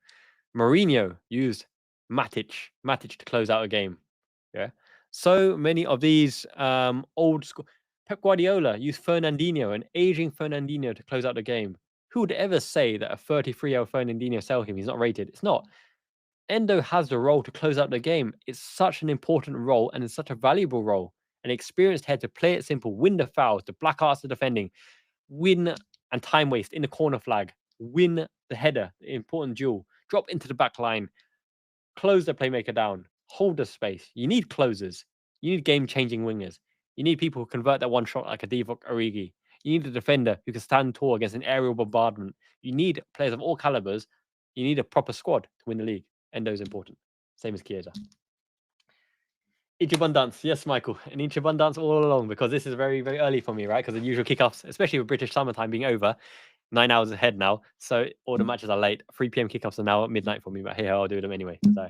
Mourinho used Matic to close out a game. Yeah. So many of these old school. Pep Guardiola used Fernandinho, an aging Fernandinho, to close out the game. Who would ever say that a 33-year-old Fernandinho sell him? He's not rated. It's not. Endo has the role to close out the game. It's such an important role and it's such a valuable role. An experienced head to play it simple, win the fouls, the black arts the defending, win and time waste in the corner flag, win the header, the important duel, drop into the back line, close the playmaker down, hold the space. You need closers. You need game-changing wingers. You need people who convert that one shot like a Divock Origi. You need a defender who can stand tall against an aerial bombardment. You need players of all calibers. You need a proper squad to win the league. Endo is important. Same as Chiesa. Ichibundance. Yes, Michael. And Ichibundance all along because this is very, very early for me, right? Because the usual kickoffs, especially with British summertime being over, 9 hours ahead now. So all the matches are late. 3 p.m. kickoffs are now at midnight for me. But hey, I'll do them anyway. So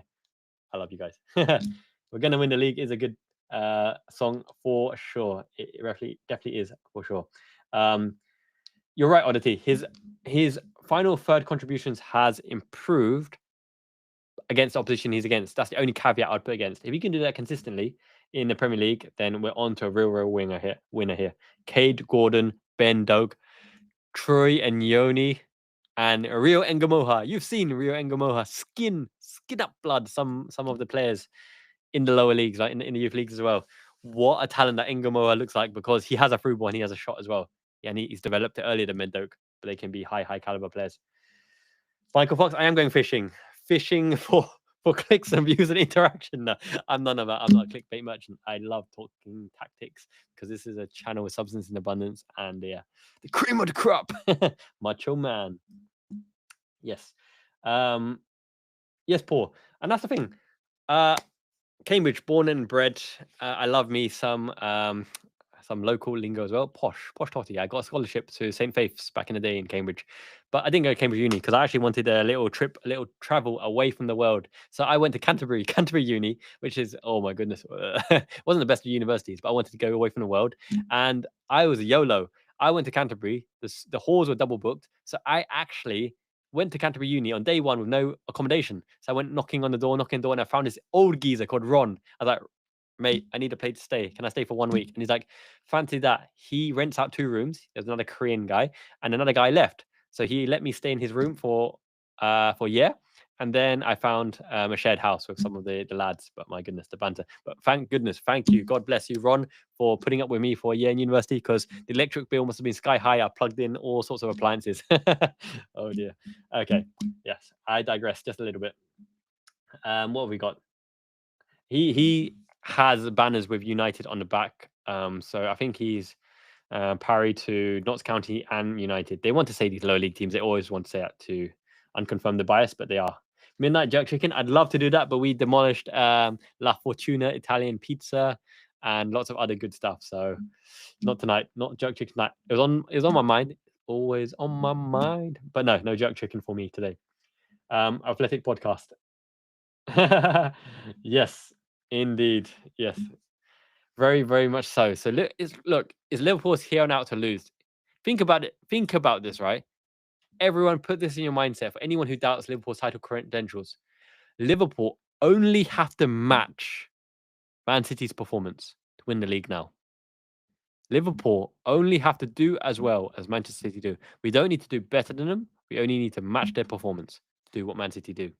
I love you guys. We're going to win the league is a good song for sure. It definitely is for sure. You're right, Oddity. His final third contributions has improved against the opposition he's against. That's the only caveat I'd put against. If he can do that consistently, in the Premier League, then we're on to a real winner here. Cade Gordon, Ben Doak, Troy and Yoni, and Rio Engamoha. You've seen Rio Engamoha skin up blood some of the players in the lower leagues, like in the youth leagues as well. What a talent that Engamoha looks like, because he has a through ball and he has a shot as well. Yeah, and he's developed it earlier than Mendoke, but they can be high caliber players. Michael Fox, I am going fishing for clicks and views and interaction. No, I'm none of that. I'm not a clickbait merchant. I love talking tactics because this is a channel with substance in abundance, and the cream of the crop. Macho man. Yes. Yes, Paul. And that's the thing. Cambridge, born and bred. I love me some local lingo as well. Posh totty. I got a scholarship to St. Faith's back in the day in Cambridge, but I didn't go to Cambridge Uni because I actually wanted a little travel away from the world. So I went to Canterbury Uni, which is, oh my goodness, wasn't the best of universities, but I wanted to go away from the world, and I was a YOLO. I went to Canterbury. The halls were double booked, so I actually went to Canterbury Uni on day one with no accommodation. So I went knocking on the door, and I found this old geezer called Ron. I was like, mate, I need a place to stay. Can I stay for 1 week? And he's like, fancy that. He rents out 2 rooms. There's another Korean guy, and another guy left. So he let me stay in his room for a year. And then I found a shared house with some of the lads. But my goodness, the banter. But thank you. God bless you, Ron, for putting up with me for a year in university, because the electric bill must have been sky high. I plugged in all sorts of appliances. Oh dear. Okay. Yes, I digress just a little bit. What have we got? He has banners with United on the back. So I think he's parry to Notts County and United. They want to say these lower league teams. They always want to say that to unconfirm the bias, but they are. Midnight Jerk Chicken. I'd love to do that, but we demolished La Fortuna Italian Pizza and lots of other good stuff. So not tonight. Not Jerk Chicken tonight. It was on my mind. Always on my mind. But no Jerk Chicken for me today. Athletic podcast. Yes, indeed. Yes. Very, very much so. So is Liverpool's here and out to lose? Think about it. Think about this, right? Everyone, put this in your mindset. For anyone who doubts Liverpool's title credentials, Liverpool only have to match Man City's performance to win the league now. Liverpool only have to do as well as Manchester City do. We don't need to do better than them. We only need to match their performance to do what Man City do.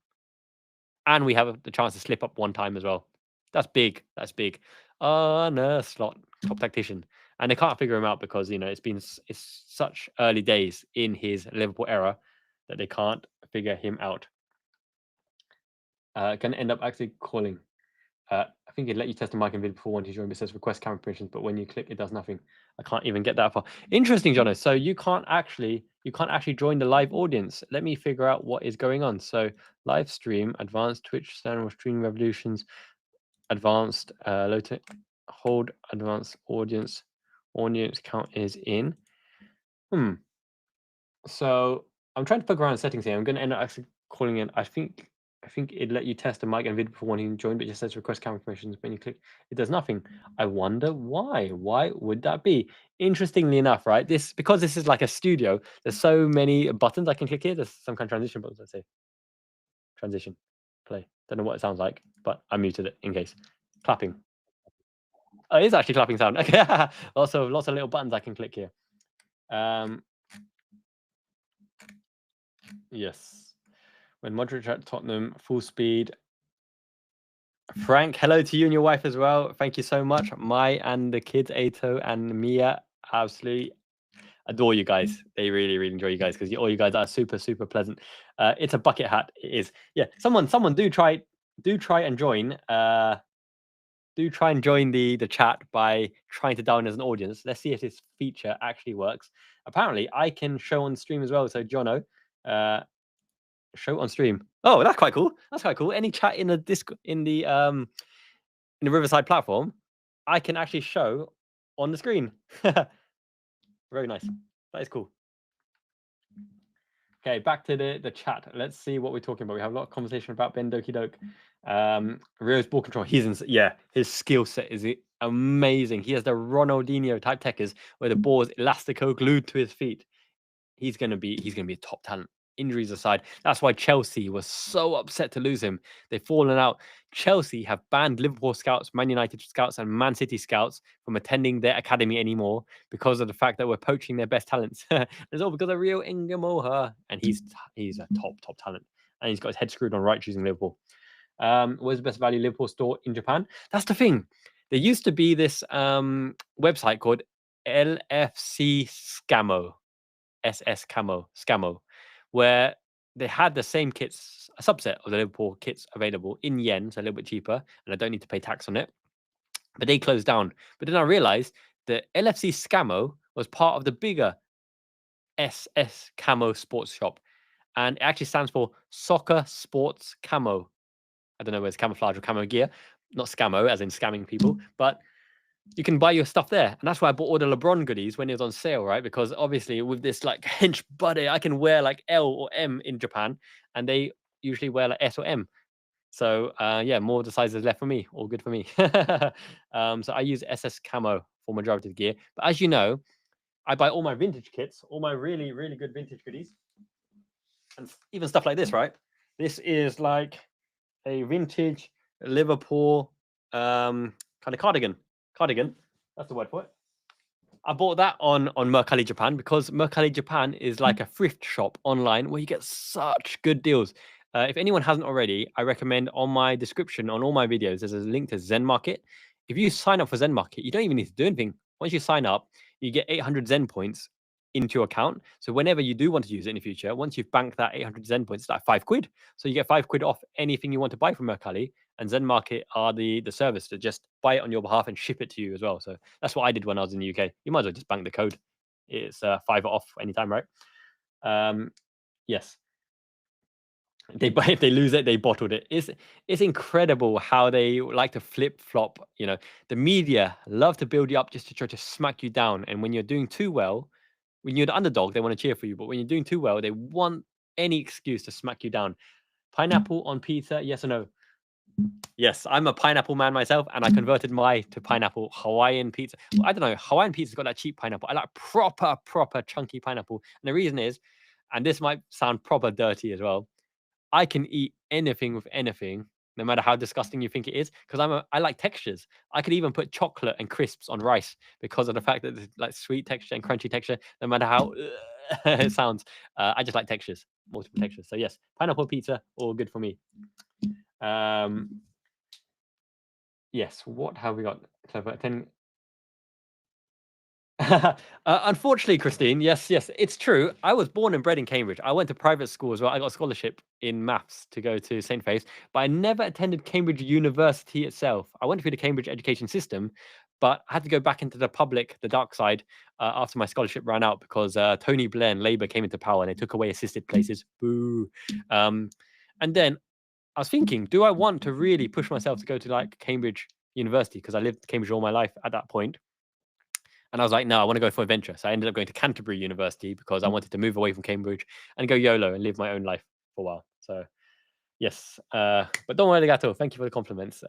And we have the chance to slip up one time as well. That's big. That's big. Arne Slot, top tactician. And they can't figure him out because, it's such early days in his Liverpool era that they can't figure him out. Can end up actually calling. I think it let you test the mic and video before one to join, but it says request camera permissions, but when you click, it does nothing. I can't even get that far. Interesting, Jono. So you can't actually join the live audience. Let me figure out what is going on. So live stream, advanced Twitch, standard stream revolutions, advanced hold advanced audience count is in. So I'm trying to poke around settings here. I'm going to end up actually calling in. I think it let you test the mic and video before one you join, but it just says request camera permissions. When you click, it does nothing. I wonder why. Why would that be? Interestingly enough, right? Because this is like a studio. There's so many buttons I can click here. There's some kind of transition buttons. Let's say transition, play. Don't know what it sounds like, but I muted it in case. Clapping. Oh, it is actually clapping sound. Okay, lots of little buttons I can click here. Yes. When Modric at Tottenham, full speed. Frank, hello to you and your wife as well. Thank you so much. Mai and the kids, Ato and Mia, absolutely adore you guys. They really, really enjoy you guys because all you guys are super, super pleasant. It's a bucket hat. It is. Yeah. Someone do try and join. Do try and join the chat by trying to dial in as an audience. Let's see if this feature actually works. Apparently, I can show on stream as well. So, Jono, show on stream. Oh, that's quite cool. Any chat in the Riverside platform, I can actually show on the screen. Very nice. That is cool. Okay, back to the chat. Let's see what we're talking about. We have a lot of conversation about Ben Doki Doke. Rio's ball control. His skill set is amazing. He has the Ronaldinho type techers where the ball is elastico glued to his feet. He's gonna be a top talent. injuries aside. That's why Chelsea was so upset to lose him. They've fallen out. Chelsea have banned Liverpool scouts, Man United scouts, and Man City scouts from attending their academy anymore because of the fact that we're poaching their best talents. It's all because of Rio Ingemoha, and he's a top talent, and he's got his head screwed on right choosing Liverpool. Where's the best value Liverpool store in Japan? That's the thing. There used to be this website called LFC Scamo, Scamo, where they had the same kits, a subset of the Liverpool kits available in yen, so a little bit cheaper, and I don't need to pay tax on it. But they closed down. But then I realized that LFC Scamo was part of the bigger SS Camo Sports Shop, and it actually stands for Soccer Sports Camo. I don't know whether it's camouflage or camo gear, not scamo as in scamming people, but you can buy your stuff there. And that's why I bought all the LeBron goodies when it was on sale, right? Because obviously with this like hench body, I can wear like L or M in Japan, and they usually wear like S or M. So yeah, more of the sizes left for me, all good for me. So I use SS Camo for majority of the gear. But as you know, I buy all my vintage kits, all my really, really good vintage goodies. And even stuff like this, right? This is like a vintage Liverpool kind of cardigan. That's the word for it. I bought that on Mercari Japan because Mercari Japan is like a thrift shop online where you get such good deals. If anyone hasn't already, I recommend on my description on all my videos, there's a link to Zen Market. If you sign up for Zen Market, you don't even need to do anything. Once you sign up, you get 800 Zen points into your account. So whenever you do want to use it in the future, once you've banked that 800 Zen points, it's like £5. So you get £5 off anything you want to buy from Mercari, and Zen Market are the service to just buy it on your behalf and ship it to you as well. So that's what I did when I was in the UK. You might as well just bank the code. It's $5 off anytime, right? Yes. If they lose it, they bottled it. It's incredible how they like to flip flop. You know, the media love to build you up just to try to smack you down. And when you're doing too well, when you're the underdog, they want to cheer for you. But when you're doing too well, they want any excuse to smack you down. Pineapple on pizza, yes or no? Yes, I'm a pineapple man myself, and I converted my to pineapple Hawaiian pizza. Well, I don't know, Hawaiian pizza's got that cheap pineapple. I like proper chunky pineapple. And the reason is, and this might sound proper dirty as well, I can eat anything with anything, no matter how disgusting you think it is, because I like textures. I could even put chocolate and crisps on rice because of the fact that there's like sweet texture and crunchy texture, no matter how it sounds. I just like textures, multiple textures. So yes, pineapple pizza, all good for me. Yes, what have we got? Clever. Unfortunately, Christine, yes, it's true. I was born and bred in Cambridge. I went to private school as well. I got a scholarship in maths to go to St. Faith's, but I never attended Cambridge University itself. I went through the Cambridge education system, but I had to go back into the dark side, after my scholarship ran out because Tony Blair and Labour came into power and they took away assisted places. Boo. And then I was thinking, do I want to really push myself to go to like Cambridge University? Because I lived Cambridge all my life at that point. And I was like, no, I want to go for adventure. So I ended up going to Canterbury University because I wanted to move away from Cambridge and go YOLO and live my own life for a while. So yes, but don't worry, Legato. Thank you for the compliments.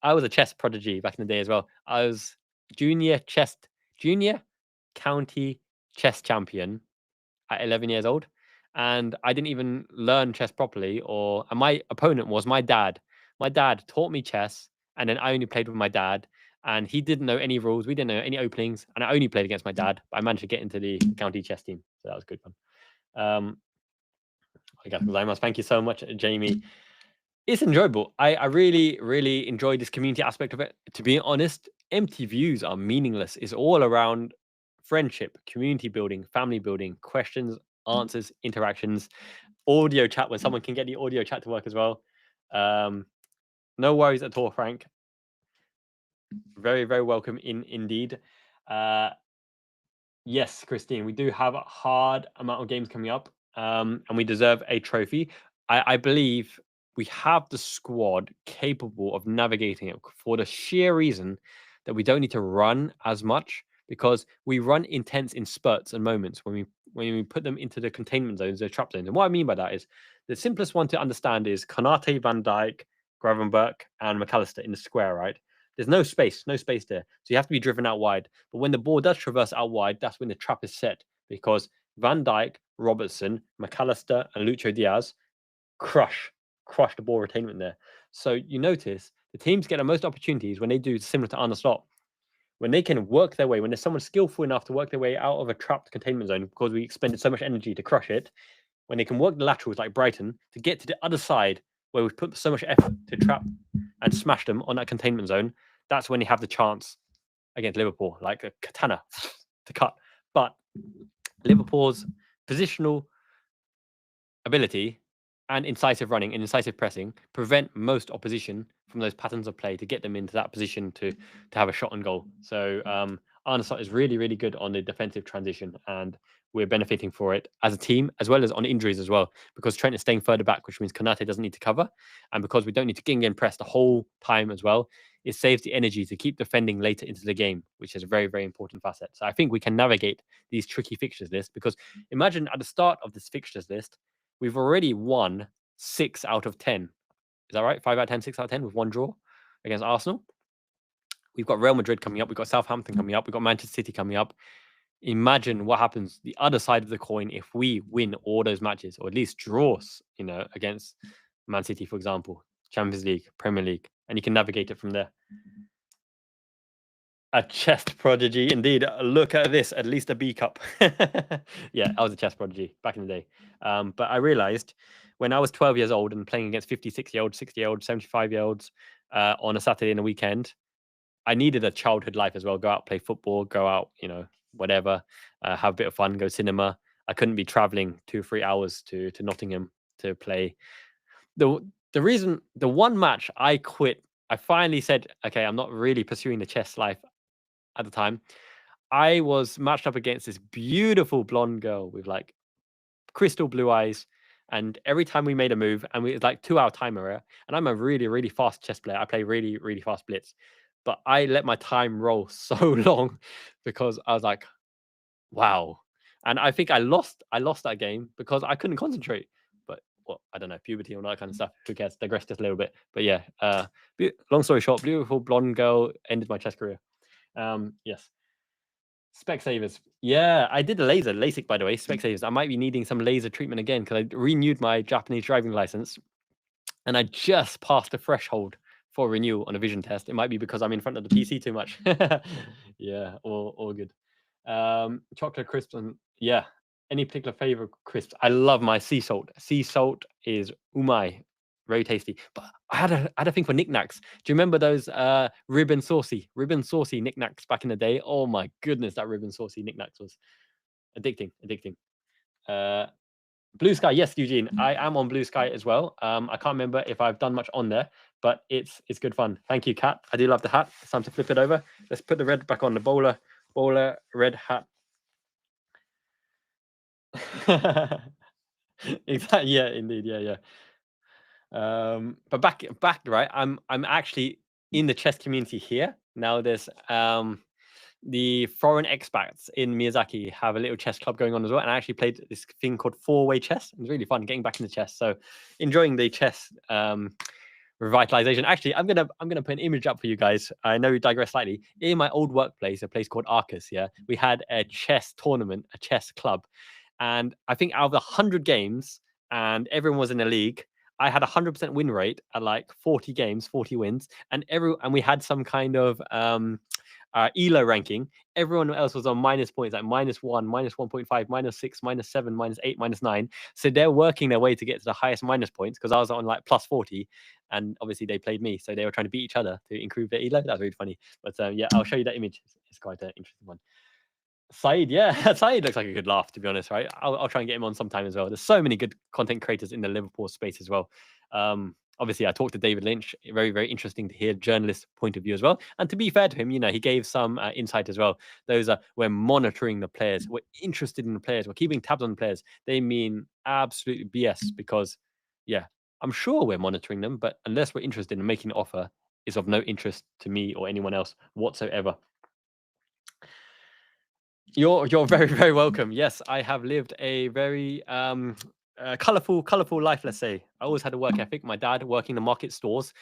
I was a chess prodigy back in the day as well. I was junior county chess champion at 11 years old. And I didn't even learn chess properly, and my opponent was my dad. My dad taught me chess, and then I only played with my dad. And he didn't know any rules. We didn't know any openings. And I only played against my dad. But I managed to get into the county chess team. So that was good fun. Thank you so much, Jamie. It's enjoyable. I really, really enjoyed this community aspect of it. To be honest, empty views are meaningless. It's all around friendship, community building, family building, questions, answers, interactions, audio chat when someone can get the audio chat to work as well. No worries at all, Frank. Very, very welcome indeed. Yes, Christine, we do have a hard amount of games coming up, and we deserve a trophy. I believe we have the squad capable of navigating it for the sheer reason that we don't need to run as much, because we run intense in spurts and moments when we put them into the containment zones, the trap zones. And what I mean by that is the simplest one to understand is Konate, Van Dijk, Gravenberch, and McAllister in the square, right? There's no space there. So you have to be driven out wide. But when the ball does traverse out wide, that's when the trap is set, because Van Dijk Robertson, McAllister, and Lucho Diaz crush the ball retainment there. So you notice the teams get the most opportunities when they do similar to Arne Slot. When they can work their way, when there's someone skillful enough to work their way out of a trapped containment zone because we expended so much energy to crush it, when they can work the laterals like Brighton to get to the other side where we've put so much effort to trap and smash them on that containment zone, that's when you have the chance against Liverpool, like a katana to cut. But Liverpool's positional ability and incisive running and incisive pressing prevent most opposition from those patterns of play to get them into that position to have a shot on goal. So Arne Slot is really, really good on the defensive transition, and we're benefiting for it as a team, as well as on injuries as well, because Trent is staying further back, which means Konate doesn't need to cover, and because we don't need to gang and press the whole time as well, it saves the energy to keep defending later into the game, which is a very, very important facet. So I think we can navigate these tricky fixtures list, because imagine at the start of this fixtures list, we've already won 6 out of 10. Is that right? 5 out of 10, 6 out of 10 with one draw against Arsenal. We've got Real Madrid coming up. We've got Southampton coming up. We've got Manchester City coming up. Imagine what happens the other side of the coin if we win all those matches, or at least draws, against Man City, for example, Champions League, Premier League, and you can navigate it from there. A chest prodigy, indeed. Look at this, at least a B cup. Yeah, I was a chess prodigy back in the day. But I realized when I was 12 years old and playing against 56-year-olds, 60-year-olds, 75-year-olds on a Saturday and a weekend, I needed a childhood life as well. Go out, play football, go out, whatever, have a bit of fun, go cinema. I couldn't be traveling 2 or 3 hours to Nottingham to play. The one match I quit, I finally said, okay, I'm not really pursuing the chess life at the time. I was matched up against this beautiful blonde girl with like crystal blue eyes, and every time we made a move, and it's like 2-hour timer, and I'm a really, really fast chess player. I play really, really fast blitz, but I let my time roll so long because I was like, wow. And I think I lost that game because I couldn't concentrate. But well, I don't know, puberty and all that kind of stuff. Who cares? Digress just a little bit. But yeah, long story short, beautiful blonde girl ended my chess career. Yes. Specsavers. Yeah, I did a LASIK, by the way. Specsavers. I might be needing some laser treatment again because I renewed my Japanese driving license, and I just passed the threshold for renewal on a vision test. It might be because I'm in front of the PC too much. Yeah, all good. Chocolate crisps, and yeah. Any particular favorite crisps? I love my sea salt. Sea salt is umai. Very tasty. But I had a thing for knickknacks. Do you remember those ribbon saucy knickknacks back in the day? Oh my goodness, that ribbon saucy knickknacks was addicting. Blue Sky, yes, Eugene. I am on Blue Sky as well. I can't remember if I've done much on there, but it's good fun. Thank you, Kat. I do love the hat. It's time to flip it over. Let's put the red back on, the bowler red hat. Exactly. Yeah, indeed. Yeah. But back right. I'm actually in the chess community here now. There's the foreign expats in Miyazaki have a little chess club going on as well, and I actually played this thing called 4-way chess. It was really fun getting back into chess. So enjoying the chess revitalization. Actually, I'm gonna put an image up for you guys. I know we digress slightly. In my old workplace, a place called Arcus, we had a chess tournament, a chess club, and I think out of the 100 games, and everyone was in a league, I had 100% win rate at like 40 games, 40 wins, and we had some kind of ELO ranking. Everyone else was on minus points, like -1, -1.5, -6, -7, -8, -9. So they're working their way to get to the highest minus points because I was on like +40, and obviously they played me, so they were trying to beat each other to improve their ELO. That's really funny. But yeah, I'll show you that image. It's quite an interesting one. Saeed, yeah, Saeed looks like a good laugh, to be honest, right? I'll try and get him on sometime as well. There's so many good content creators in the Liverpool space as well. Obviously, I talked to David Lynch. Very, very interesting to hear journalist point of view as well. And to be fair to him, he gave some insight as well. Those are we're monitoring the players, we're interested in the players, we're keeping tabs on the players. They mean absolutely BS because, yeah, I'm sure we're monitoring them, but unless we're interested in making an offer, is of no interest to me or anyone else whatsoever. You're very, very welcome. Yes, I have lived a very colorful life, let's say. I always had a work ethic. My dad working the market stores.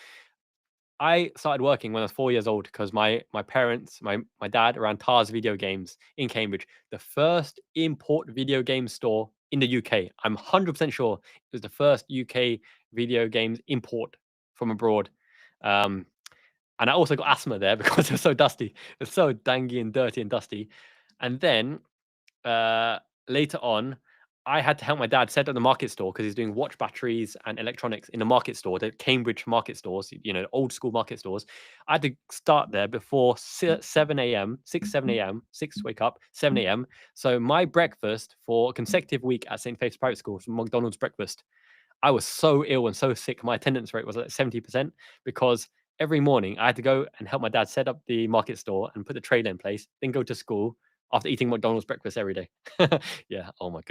I started working when I was 4 years old because my parents, my dad ran Tars video games in Cambridge, the first import video game store in the UK. I'm 100% sure it was the first UK video games import from abroad. And I also got asthma there because it was so dusty. It was so dangy and dirty and dusty. And then later on, I had to help my dad set up the market store because he's doing watch batteries and electronics in the market store, the Cambridge market stores, old school market stores. I had to start there before 7 a.m., 7 a.m., 6 wake up, 7 a.m. So my breakfast for a consecutive week at St. Faith's Private School was McDonald's breakfast. I was so ill and so sick. My attendance rate was like 70% because every morning I had to go and help my dad set up the market store and put the trailer in place, then go to school after eating McDonald's breakfast every day. Yeah. Oh my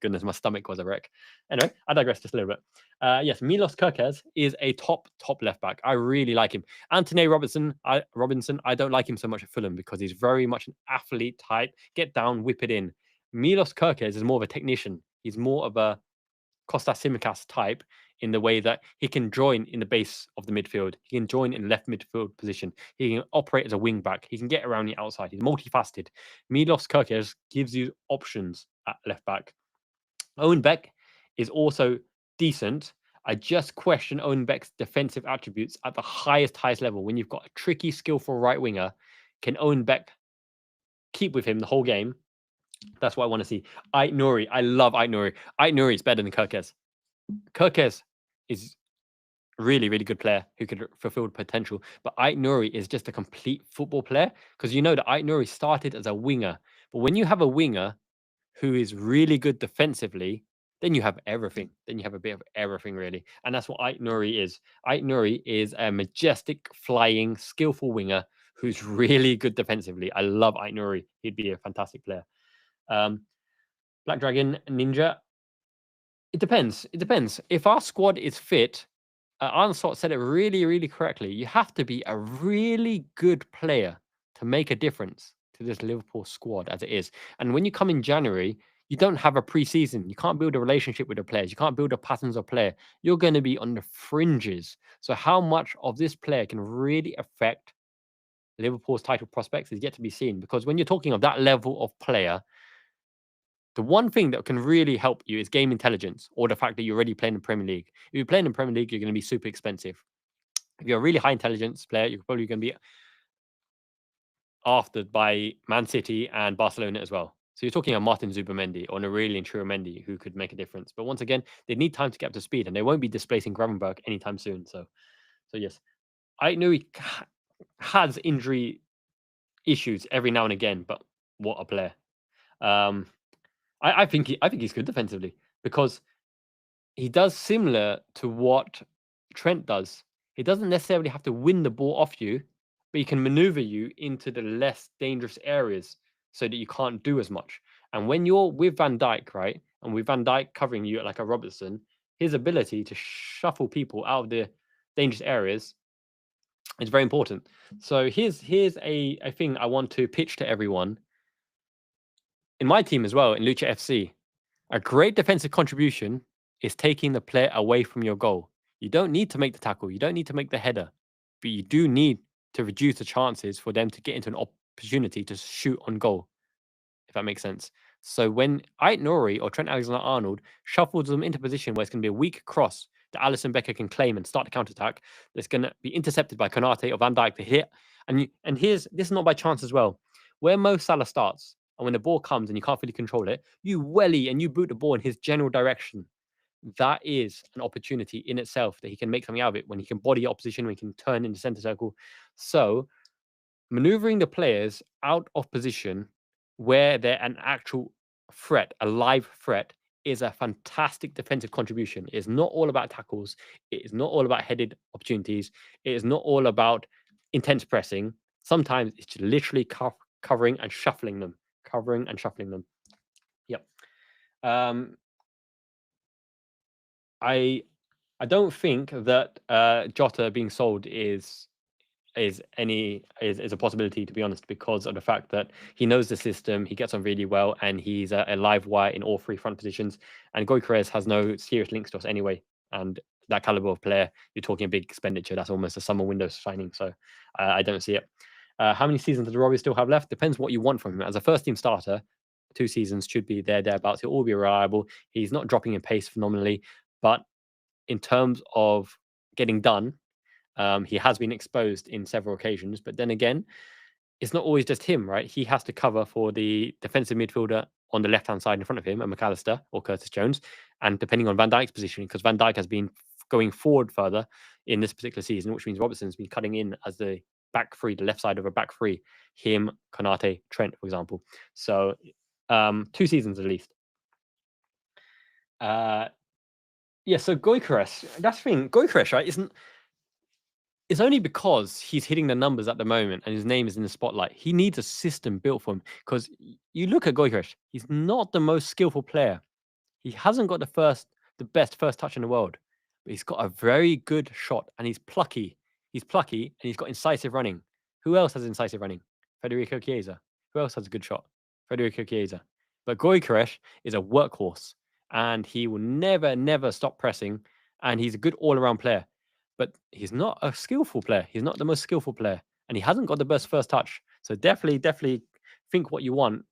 goodness, my stomach was a wreck. Anyway, I digress just a little bit. Yes, Milos Kerkez is a top left back. I really like him. Anthony Robinson, I don't like him so much at Fulham because he's very much an athlete type. Get down, whip it in. Milos Kerkez is more of a technician. He's more of a Kostas Tsimikas type in the way that he can join in the base of the midfield. He can join in left midfield position. He can operate as a wing back. He can get around the outside. He's multifaceted. Milos Kerkez gives you options at left back. Owen Beck is also decent. I just question Owen Beck's defensive attributes at the highest level. When you've got a tricky, skillful right winger, can Owen Beck keep with him the whole game? That's what I want to see. Ait Nouri. I love Ait Nouri. Ait Nouri is better than Kerkez. Kerkez is a really, really good player who could fulfill potential. But Ait Nouri is just a complete football player because you know that Ait Nouri started as a winger. But when you have a winger who is really good defensively, then you have everything. Then you have a bit of everything, really. And that's what Ait Nouri is. Ait Nouri is a majestic, flying, skillful winger who's really good defensively. I love Ait Nouri. He'd be a fantastic player. Black Dragon Ninja. It depends. It depends. If our squad is fit, Arne Slot said it really, really correctly. You have to be a really good player to make a difference to this Liverpool squad as it is. And when you come in January, you don't have a preseason. You can't build a relationship with the players. You can't build a patterns of play. You're going to be on the fringes. So how much of this player can really affect Liverpool's title prospects is yet to be seen. Because when you're talking of that level of player, the one thing that can really help you is game intelligence or the fact that you're already playing in the Premier League. If you're playing in the Premier League, you're going to be super expensive. If you're a really high intelligence player, you're probably going to be after by Man City and Barcelona as well. So you're talking about Martin Zubimendi or Aurelien Tchouameni who could make a difference. But once again, they need time to get up to speed and they won't be displacing Gravenberch anytime soon. So yes, I know he has injury issues every now and again, but what a player. I think he's good defensively because he does similar to what Trent does. He doesn't necessarily have to win the ball off you, but he can maneuver you into the less dangerous areas so that you can't do as much. And when you're with Van Dijk, right, and with Van Dijk covering you like a Robertson, his ability to shuffle people out of the dangerous areas is very important. So here's a thing I want to pitch to everyone. In my team as well, in Lucha FC, a great defensive contribution is taking the player away from your goal. You don't need to make the tackle. You don't need to make the header, but you do need to reduce the chances for them to get into an opportunity to shoot on goal, if that makes sense. So when Ait Nouri or Trent Alexander-Arnold shuffles them into a position where it's going to be a weak cross that Alisson Becker can claim and start the counter-attack, that's going to be intercepted by Konate or Van Dijk to hit. And this is not by chance as well. Where Mo Salah starts, and when the ball comes and you can't really control it, you welly and you boot the ball in his general direction. That is an opportunity in itself that he can make something out of it when he can body opposition, when he can turn in the center circle. So maneuvering the players out of position where they're an actual threat, a live threat, is a fantastic defensive contribution. It is not all about tackles. It is not all about headed opportunities. It is not all about intense pressing. Sometimes it's just literally covering and shuffling them. Yep. I don't think that Jota being sold is a possibility, to be honest, because of the fact that he knows the system, he gets on really well, and he's a live wire in all three front positions. And Gyökeres has no serious links to us anyway. And that caliber of player, you're talking a big expenditure. That's almost a summer window signing. So I don't see it. How many seasons does Robbie still have left? Depends what you want from him. As a first team starter, 2 seasons should be thereabouts. He'll all be reliable. He's not dropping in pace phenomenally, but in terms of getting done, he has been exposed in several occasions. But then again, it's not always just him, right? He has to cover for the defensive midfielder on the left-hand side in front of him, a McAllister or Curtis Jones, and depending on Van Dijk's position, because Van Dijk has been going forward further in this particular season, which means Robertson's been cutting in as the back three, the left side of a back three, him, Konate, Trent, for example. So 2 seasons at least. Yeah, so Gyökeres, that's the thing. Gyökeres, right, it's only because he's hitting the numbers at the moment and his name is in the spotlight. He needs a system built for him, because you look at Gyökeres, he's not the most skillful player. He hasn't got the best first touch in the world, but he's got a very good shot and he's plucky. He's plucky and he's got incisive running. Who else has incisive running? Federico Chiesa. Who else has a good shot? Federico Chiesa. But Gyökeres is a workhorse and he will never stop pressing, and he's a good all-around player. But he's not a skillful player. He's not the most skillful player, and he hasn't got the best first touch. So definitely think what you want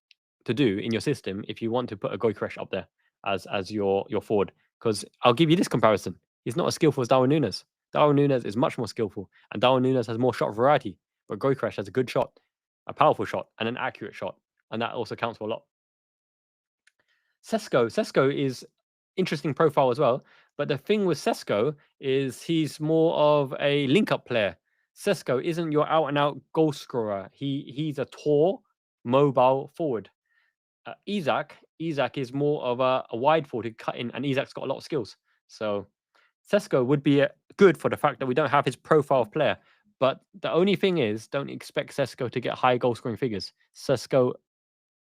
to do in your system if you want to put a Gyökeres up there as your forward. Because I'll give you this comparison. He's not as skillful as Darwin Nunez. Darwin Nunez is much more skillful, and Darwin Nunez has more shot variety. But Gyökeres has a good shot, a powerful shot, and an accurate shot, and that also counts for a lot. Sesko is interesting profile as well. But the thing with Sesko is he's more of a link-up player. Sesko isn't your out-and-out goal scorer. He's a tall, mobile forward. Isak is more of a wide forward who cut in, and Isak's got a lot of skills. So Sesko would be good for the fact that we don't have his profile of player. But the only thing is, don't expect Sesko to get high goal scoring figures. Sesko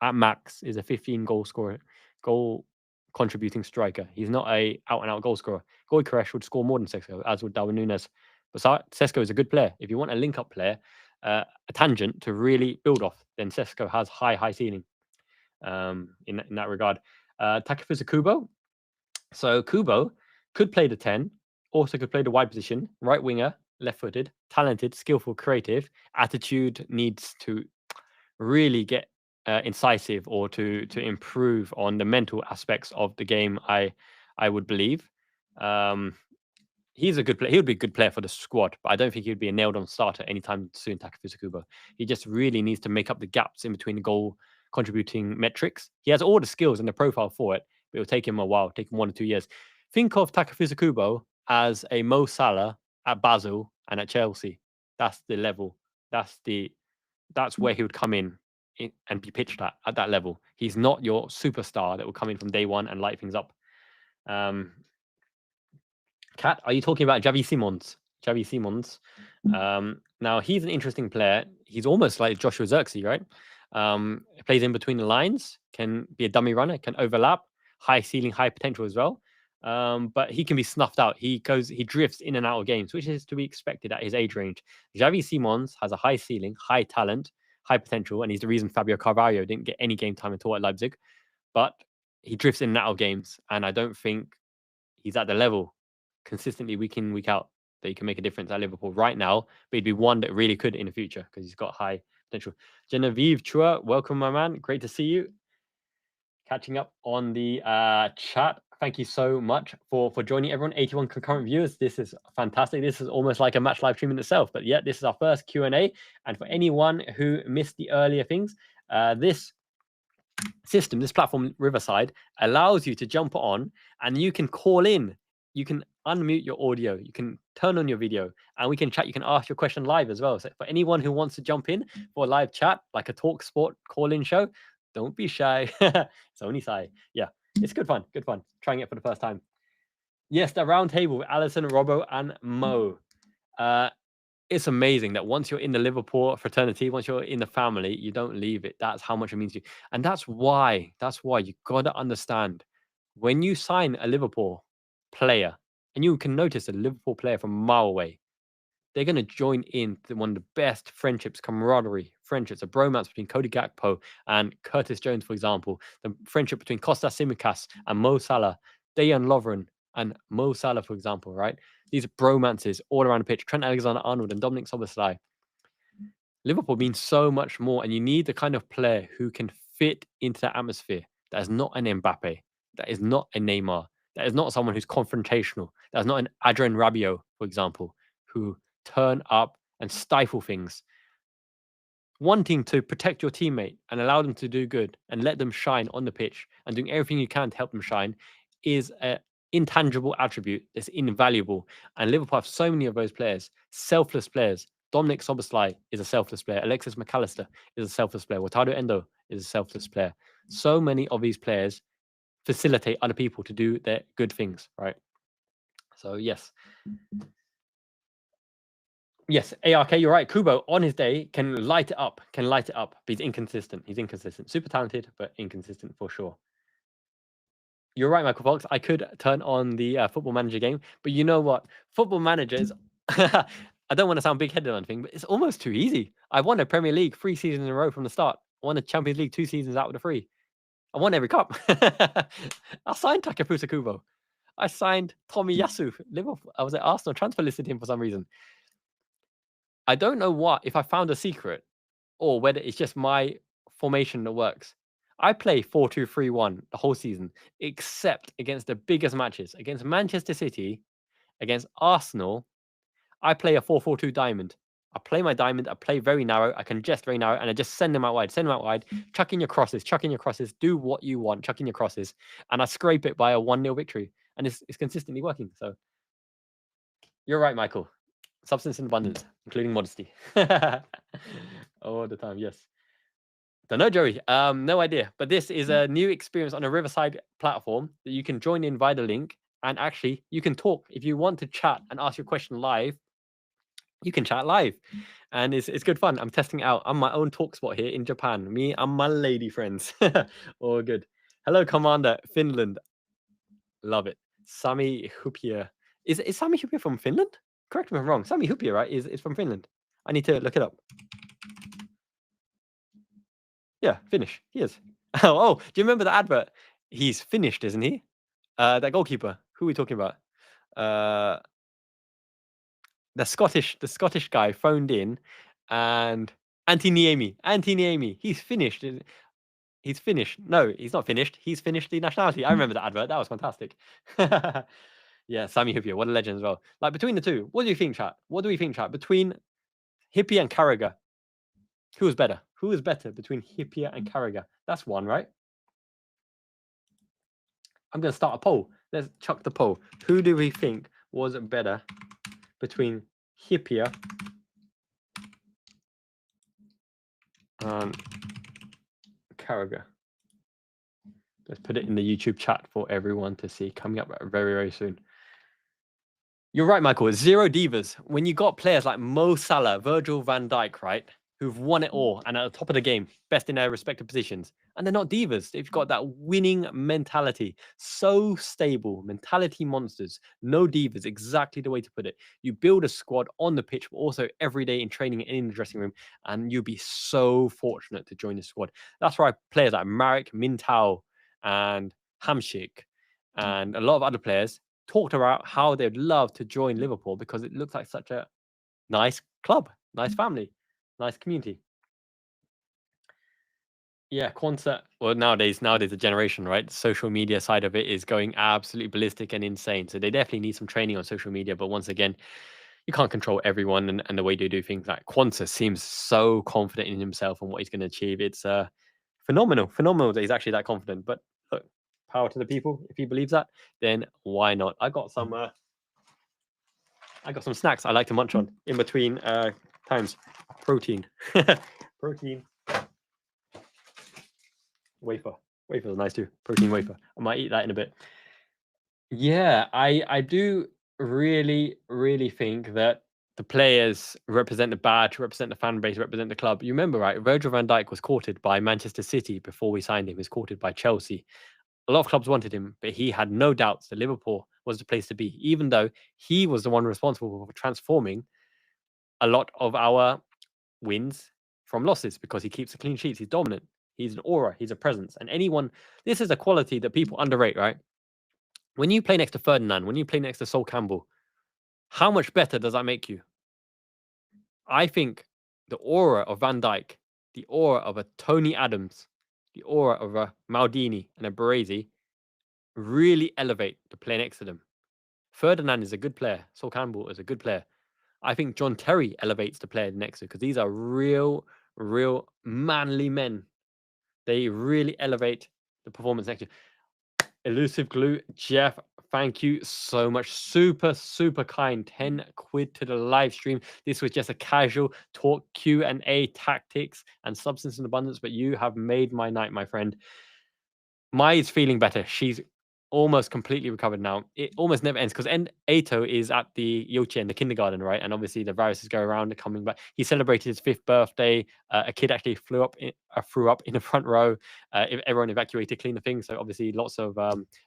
at max is a 15 goal contributing striker. He's not a out-and-out goal scorer. Gyökeres would score more than Sesko, as would Darwin Nunez. But Sesko is a good player. If you want a link-up player, a tangent to really build off, then Sesko has high ceiling in that regard. Takefusa Kubo. So Kubo could play the 10, also could play the wide position, right winger, left-footed, talented, skillful, creative. Attitude needs to really get incisive or to improve on the mental aspects of the game, I would believe. He's a good player. He would be a good player for the squad, but I don't think he would be a nailed-on starter anytime soon, Takefusa Kubo. He just really needs to make up the gaps in between the goal contributing metrics. He has all the skills and the profile for it, but it'll take him a while, take him 1 or 2 years. Think of Takefusa Kubo as a Mo Salah at Basel and at Chelsea. That's the level. That's where he would come in and be pitched at that level. He's not your superstar that will come in from day one and light things up. Kat, are you talking about Xavi Simons? Xavi Simons. Now, he's an interesting player. He's almost like Joshua Zirkzee, right? Plays in between the lines, can be a dummy runner, can overlap, high ceiling, high potential as well. But he can be snuffed out. He drifts in and out of games, which is to be expected at his age range. Xavi Simons has a high ceiling, high talent, high potential, and he's the reason Fabio Carvalho didn't get any game time at all at Leipzig. But he drifts in and out of games, and I don't think he's at the level consistently week in, week out that he can make a difference at Liverpool right now. But he'd be one that really could in the future because he's got high potential. Genevieve Chua, welcome, my man. Great to see you. Catching up on the chat. Thank you so much for joining, everyone. 81 concurrent viewers. This is fantastic. This is almost like a match live stream in itself. But yeah, this is our first Q&A. And for anyone who missed the earlier things, this system, this platform, Riverside, allows you to jump on and you can call in. You can unmute your audio. You can turn on your video and we can chat. You can ask your question live as well. So for anyone who wants to jump in for a live chat, like a Talk Sport call-in show, don't be shy. It's only shy. Yeah. It's good fun. Good fun. Trying it for the first time. Yes, the round table with Allison, Robbo, and Mo. It's amazing that once you're in the Liverpool fraternity, once you're in the family, you don't leave it. That's how much it means to you. And that's why you got to understand when you sign a Liverpool player, and you can notice a Liverpool player from a mile away, they're going to join in to one of the best friendships, camaraderie, friendships, a bromance between Cody Gakpo and Curtis Jones, for example, the friendship between Kostas Tsimikas and Mo Salah, Dejan Lovren and Mo Salah, for example, right? These are bromances all around the pitch. Trent Alexander-Arnold and Dominic Szoboszlai. Liverpool means so much more, and you need the kind of player who can fit into that atmosphere. That is not an Mbappe. That is not a Neymar. That is not someone who's confrontational. That is not an Ager and Rabiot, for example, who turn up and stifle things. Wanting to protect your teammate and allow them to do good and let them shine on the pitch and doing everything you can to help them shine is an intangible attribute that's invaluable. And Liverpool have so many of those players, selfless players. Dominic Szoboszlai is a selfless player. Alexis McAllister is a selfless player. Wataru Endo is a selfless player. So many of these players facilitate other people to do their good things, right? So yes. Yes, ARK, you're right. Kubo, on his day, can light it up. But he's inconsistent. Super talented, but inconsistent for sure. You're right, Michael Fox. I could turn on the Football Manager game, but you know what? Football Manager is... I don't want to sound big-headed or anything, but it's almost too easy. I won a Premier League 3 seasons in a row from the start. I won a Champions League 2 seasons out of the 3. I won every cup. I signed Takefusa Kubo. I signed Tomiyasu. Liverpool. I was at Arsenal, transfer listed him for some reason. I don't know if I found a secret or whether it's just my formation that works. I play 4-2-3-1 the whole season, except against the biggest matches. Against Manchester City, against Arsenal, I play a 4-4-2 diamond. I play my diamond, I play very narrow, I congest very narrow, and I just send them out wide, chuck in your crosses, do what you want, chuck in your crosses, and I scrape it by a 1-0 victory. And it's consistently working. So you're right, Michael. Substance in abundance, including modesty. All the time, yes. Don't know, Joey. No idea. But this is a new experience on a Riverside platform that you can join in via the link. And actually, you can talk. If you want to chat and ask your question live, you can chat live. And it's good fun. I'm testing it out. I'm my own talk spot here in Japan. Me and my lady friends. All good. Hello, Commander, Finland. Love it. Sami Hupia. Is Sami Hupia from Finland? Correct me if I'm wrong. Sami Hupia, right, is from Finland. I need to look it up. Yeah, Finnish. He is. Oh, do you remember the advert? He's finished, isn't he? That goalkeeper. Who are we talking about? The Scottish guy phoned in, and Antti Niemi. He's finished. He's finished. No, he's not finished. He's finished the nationality. I remember the advert. That was fantastic. Yeah, Sami Hupia. What a legend as well. Like, between the two, what do you think, chat? Between Hippier and Carragher, who was better? Who is better between Hippier and Carragher? That's one, right? I'm going to start a poll. Let's chuck the poll. Who do we think was better between Hippier and Carragher? Let's put it in the YouTube chat for everyone to see. Coming up very, very soon. You're right, Michael. 0 divas. When you got players like Mo Salah, Virgil van Dijk, right, who've won it all and at the top of the game, best in their respective positions, and they're not divas. They've got that winning mentality. So stable, mentality monsters, no divas, exactly the way to put it. You build a squad on the pitch, but also every day in training and in the dressing room, and you'll be so fortunate to join the squad. That's why players like Marek, Mintau, and Hamšík, and a lot of other players talked about how they'd love to join Liverpool because it looks like such a nice club, nice family, nice community. Yeah, Quonset. Well, nowadays the generation, right? The social media side of it is going absolutely ballistic and insane. So they definitely need some training on social media. But once again, you can't control everyone and the way they do things. Like, Quonset seems so confident in himself and what he's going to achieve. It's phenomenal that he's actually that confident. But look, power to the people. If he believes that, then why not? I got some snacks I like to munch on in between times. Protein. Protein. Wafer is nice too. Protein wafer. I might eat that in a bit. Yeah, I do really think that the players represent the badge, represent the fan base, represent the club. You remember, right? Virgil van Dijk was courted by Manchester City before we signed him. He was courted by Chelsea. A lot of clubs wanted him, but he had no doubts that Liverpool was the place to be, even though he was the one responsible for transforming a lot of our wins from losses because he keeps the clean sheets. He's dominant. He's an aura. He's a presence. And this is a quality that people underrate, right? When you play next to Ferdinand, when you play next to Sol Campbell, how much better does that make you? I think the aura of Van Dijk, the aura of a Tony Adams, the aura of a Maldini and a Baresi really elevate the player next to them. Ferdinand is a good player. Sol Campbell is a good player. I think John Terry elevates the player next to, because these are real manly men. They really elevate the performance next to. Elusive Glue, Jeff, thank you so much. Super kind. 10 quid to the live stream. This was just a casual talk, Q&A, tactics, and substance in abundance, but you have made my night, my friend. Mai's feeling better. She's almost completely recovered now. It almost never ends, because Ato is at the Yochi, the kindergarten, right? And obviously the viruses go around coming back. He celebrated his 5th birthday. A kid actually threw up in the front row. Everyone evacuated, clean the thing. So obviously lots of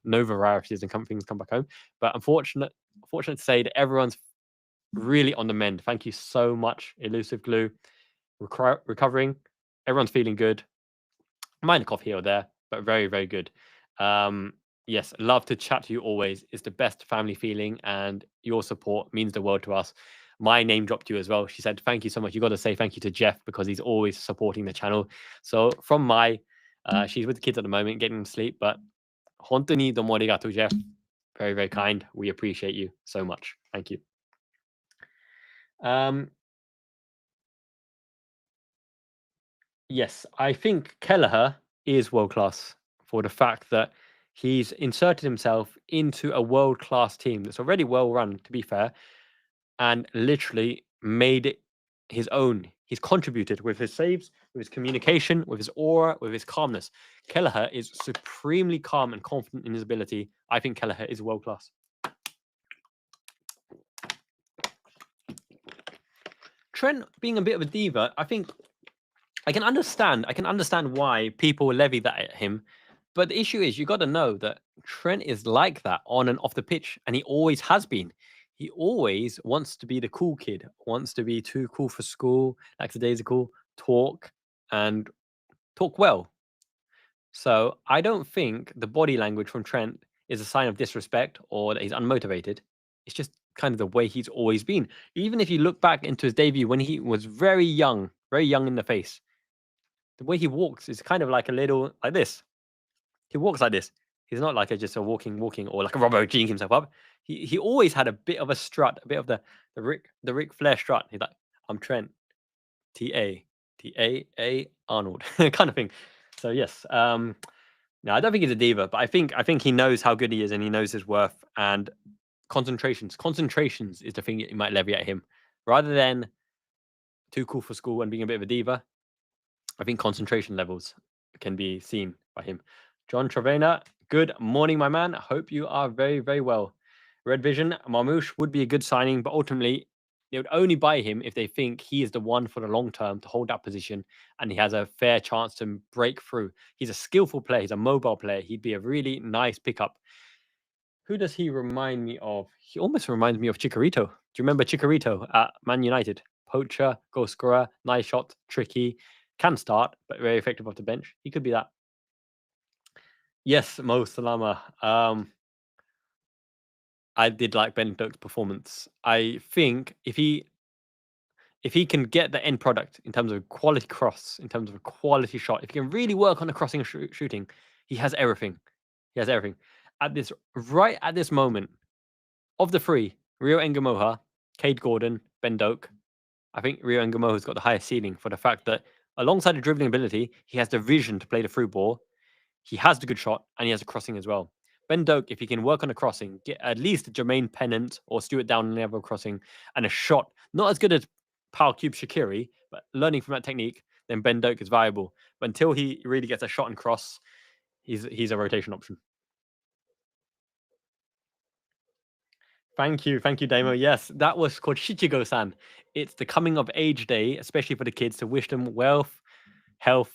Nova viruses and things come back home. But fortunate to say that everyone's really on the mend. Thank you so much, Elusive Glue. Recovering. Everyone's feeling good. Minor cough here or there, but very good. Yes, love to chat to you always. It's the best family feeling, and your support means the world to us. My name dropped you as well. She said, thank you so much. You got to say thank you to Jeff, because he's always supporting the channel. So from she's with the kids at the moment, getting them sleep, but hontoni domo arigato, Jeff. Very kind. We appreciate you so much. Thank you. Yes, I think Kelleher is world class for the fact that he's inserted himself into a world class team that's already well run, to be fair, and literally made it his own. He's contributed with his saves, with his communication, with his aura, with his calmness. Kelleher is supremely calm and confident in his ability. I think Kelleher is world class. Trent being a bit of a diva, I think I can understand why people levy that at him. But the issue is, you got to know that Trent is like that on and off the pitch, and he always has been. He always wants to be the cool kid, wants to be too cool for school, lackadaisical, talk well. So I don't think the body language from Trent is a sign of disrespect or that he's unmotivated. It's just kind of the way he's always been. Even if you look back into his debut when he was very young in the face, the way he walks is kind of like a little like this. He walks like this. He's not like just a walking, or like a Robbo geeing himself up. He always had a bit of a strut, a bit of the Ric Flair strut. He's like, I'm Trent, T-A Arnold kind of thing. So yes, no, I don't think he's a diva, but I think he knows how good he is and he knows his worth. And concentrations is the thing that you might levy at him, rather than too cool for school and being a bit of a diva. I think concentration levels can be seen by him. John Travena, good morning, my man. I hope you are very well. Red Vision, Marmouche would be a good signing, but ultimately they would only buy him if they think he is the one for the long term to hold that position and he has a fair chance to break through. He's a skillful player. He's a mobile player. He'd be a really nice pickup. Who does he remind me of? He almost reminds me of Chicharito. Do you remember Chicharito at Man United? Poacher, goal scorer, nice shot, tricky, can start, but very effective off the bench. He could be that. Yes, Mo Salama. I did like Ben Doak's performance. I think if he can get the end product in terms of quality cross, in terms of a quality shot, if he can really work on the crossing and shooting, he has everything. He has everything. Right at this moment, of the three, Rio Engamoha, Cade Gordon, Ben Doak, I think Rio Engamoha's got the highest ceiling for the fact that alongside the dribbling ability, he has the vision to play the through ball. He has the good shot and he has a crossing as well. Ben Doak, if he can work on a crossing, get at least a Jermaine Pennant or Stuart Down level crossing and a shot, not as good as Power Cube Shaqiri, but learning from that technique, then Ben Doak is viable. But until he really gets a shot and cross, he's a rotation option. Thank you, Damo. Yes, that was called Shichigo-san. It's the coming of age day, especially for the kids, to wish them wealth, health,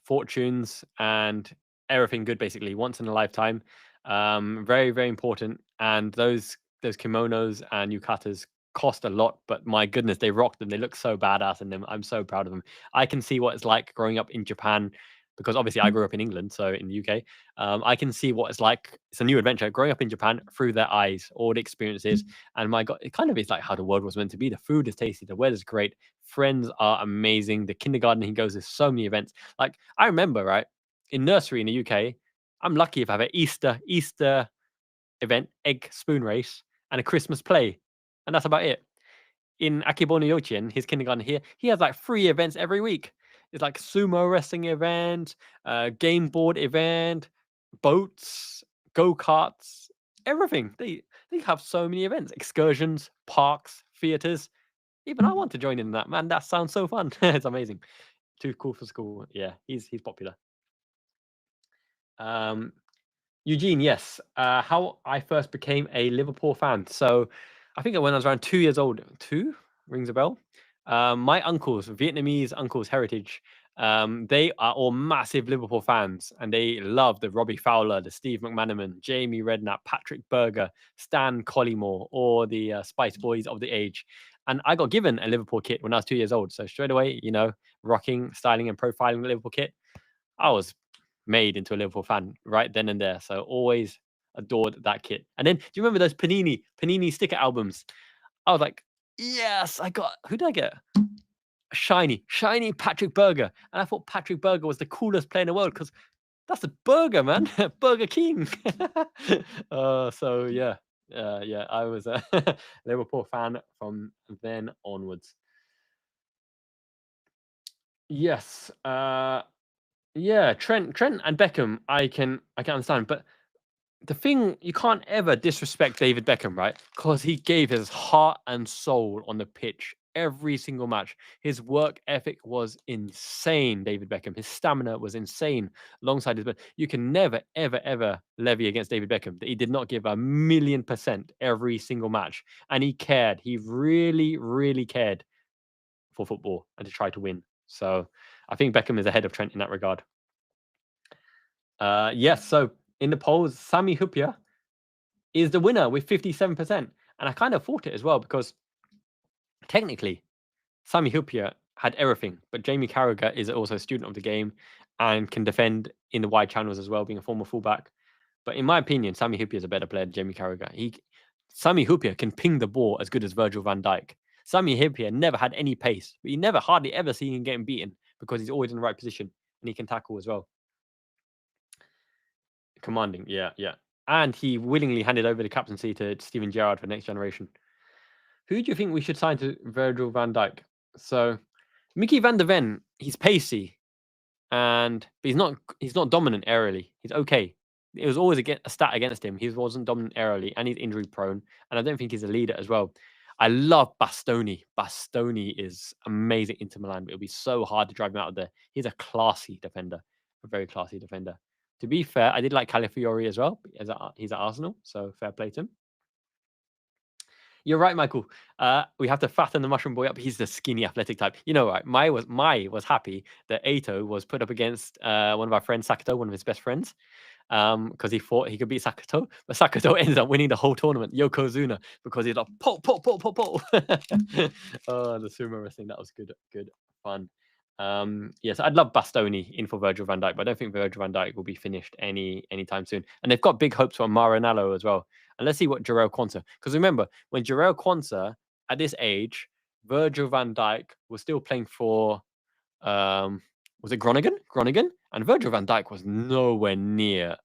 fortunes, and everything good, basically, once in a lifetime. Very important. And those kimonos and yukatas cost a lot, but my goodness, they rock them. They look so badass in them. I'm so proud of them. I can see what it's like growing up in Japan, because obviously I grew up in England, so in the UK. I can see what it's like. It's a new adventure growing up in Japan through their eyes, all the experiences. And my God, it kind of is like how the world was meant to be. The food is tasty, the weather's great, friends are amazing. The kindergarten he goes to so many events. Like I remember, right? in nursery in the UK, I'm lucky if I have an Easter event, egg spoon race, and a Christmas play, and that's about it. In Akebono Yochien, his kindergarten here, he has like 3 events every week. It's like sumo wrestling event, game board event, boats, go-karts, everything. They have so many events, excursions, parks, theaters. Even I want to join in that, man. That sounds so fun. It's amazing. Too cool for school. Yeah, he's popular. Eugene, yes. How I first became a Liverpool fan. So I think when I was around 2 years old, 2 rings a bell. My uncles, Vietnamese uncles, heritage, they are all massive Liverpool fans, and they love the Robbie Fowler, the Steve McManaman, Jamie Redknapp, Patrick Berger, Stan Collymore, or the Spice Boys of the age. And I got given a Liverpool kit when I was 2 years old. So straight away, rocking, styling, and profiling the Liverpool kit, I was made into a Liverpool fan right then and there. So always adored that kit. And then, do you remember those Panini sticker albums? I was like, yes, I got. Who did I get? Shiny Patrick Berger. And I thought Patrick Berger was the coolest player in the world because that's a burger, man. Burger King. So yeah, I was a Liverpool fan from then onwards. Yes. Yeah, Trent and Beckham, I can understand, but the thing, you can't ever disrespect David Beckham, right? Because he gave his heart and soul on the pitch every single match. His work ethic was insane, David Beckham. His stamina was insane alongside his, but you can never, ever levy against David Beckham that he did not give 1,000,000% every single match. And he cared. He really, really cared for football and to try to win. So I think Beckham is ahead of Trent in that regard. Yes, so in the polls, Sami Hyypiä is the winner with 57%. And I kind of thought it as well because technically, Sami Hyypiä had everything, but Jamie Carragher is also a student of the game and can defend in the wide channels as well, being a former fullback. But in my opinion, Sami Hyypiä is a better player than Jamie Carragher. Sami Hyypiä can ping the ball as good as Virgil van Dijk. Sami Hyypiä never had any pace, but you never hardly ever see him getting beaten because he's always in the right position and he can tackle as well. Commanding, yeah. And he willingly handed over the captaincy to Steven Gerrard for next generation. Who do you think we should sign to Virgil van Dijk? So, Mickey van der Ven, he's pacey, but he's not dominant aerially. He's okay. It was always a stat against him. He wasn't dominant aerially, and he's injury prone. And I don't think he's a leader as well. I love Bastoni. Bastoni is amazing into Milan, but it'll be so hard to drive him out of there. He's a classy defender, a very classy defender. To be fair, I did like Calafiori as well. He's at Arsenal, so fair play to him. You're right, Michael. We have to fatten the mushroom boy up. He's the skinny, athletic type. You know, right? Mai was happy that Ato was put up against one of our friends, Sakato, one of his best friends, because he thought he could beat Sakato, but Sakato ended up winning the whole tournament, Yokozuna, because he's like, po. Oh, the sumo wrestling, that was good fun. Yes, I'd love Bastoni in for Virgil van Dijk, but I don't think Virgil van Dijk will be finished anytime soon. And they've got big hopes for Maranello as well. And let's see what Jarell Quansah, because remember, when Jarell Quansah, at this age, Virgil van Dijk was still playing for, was it Groningen? And Virgil van Dijk was nowhere near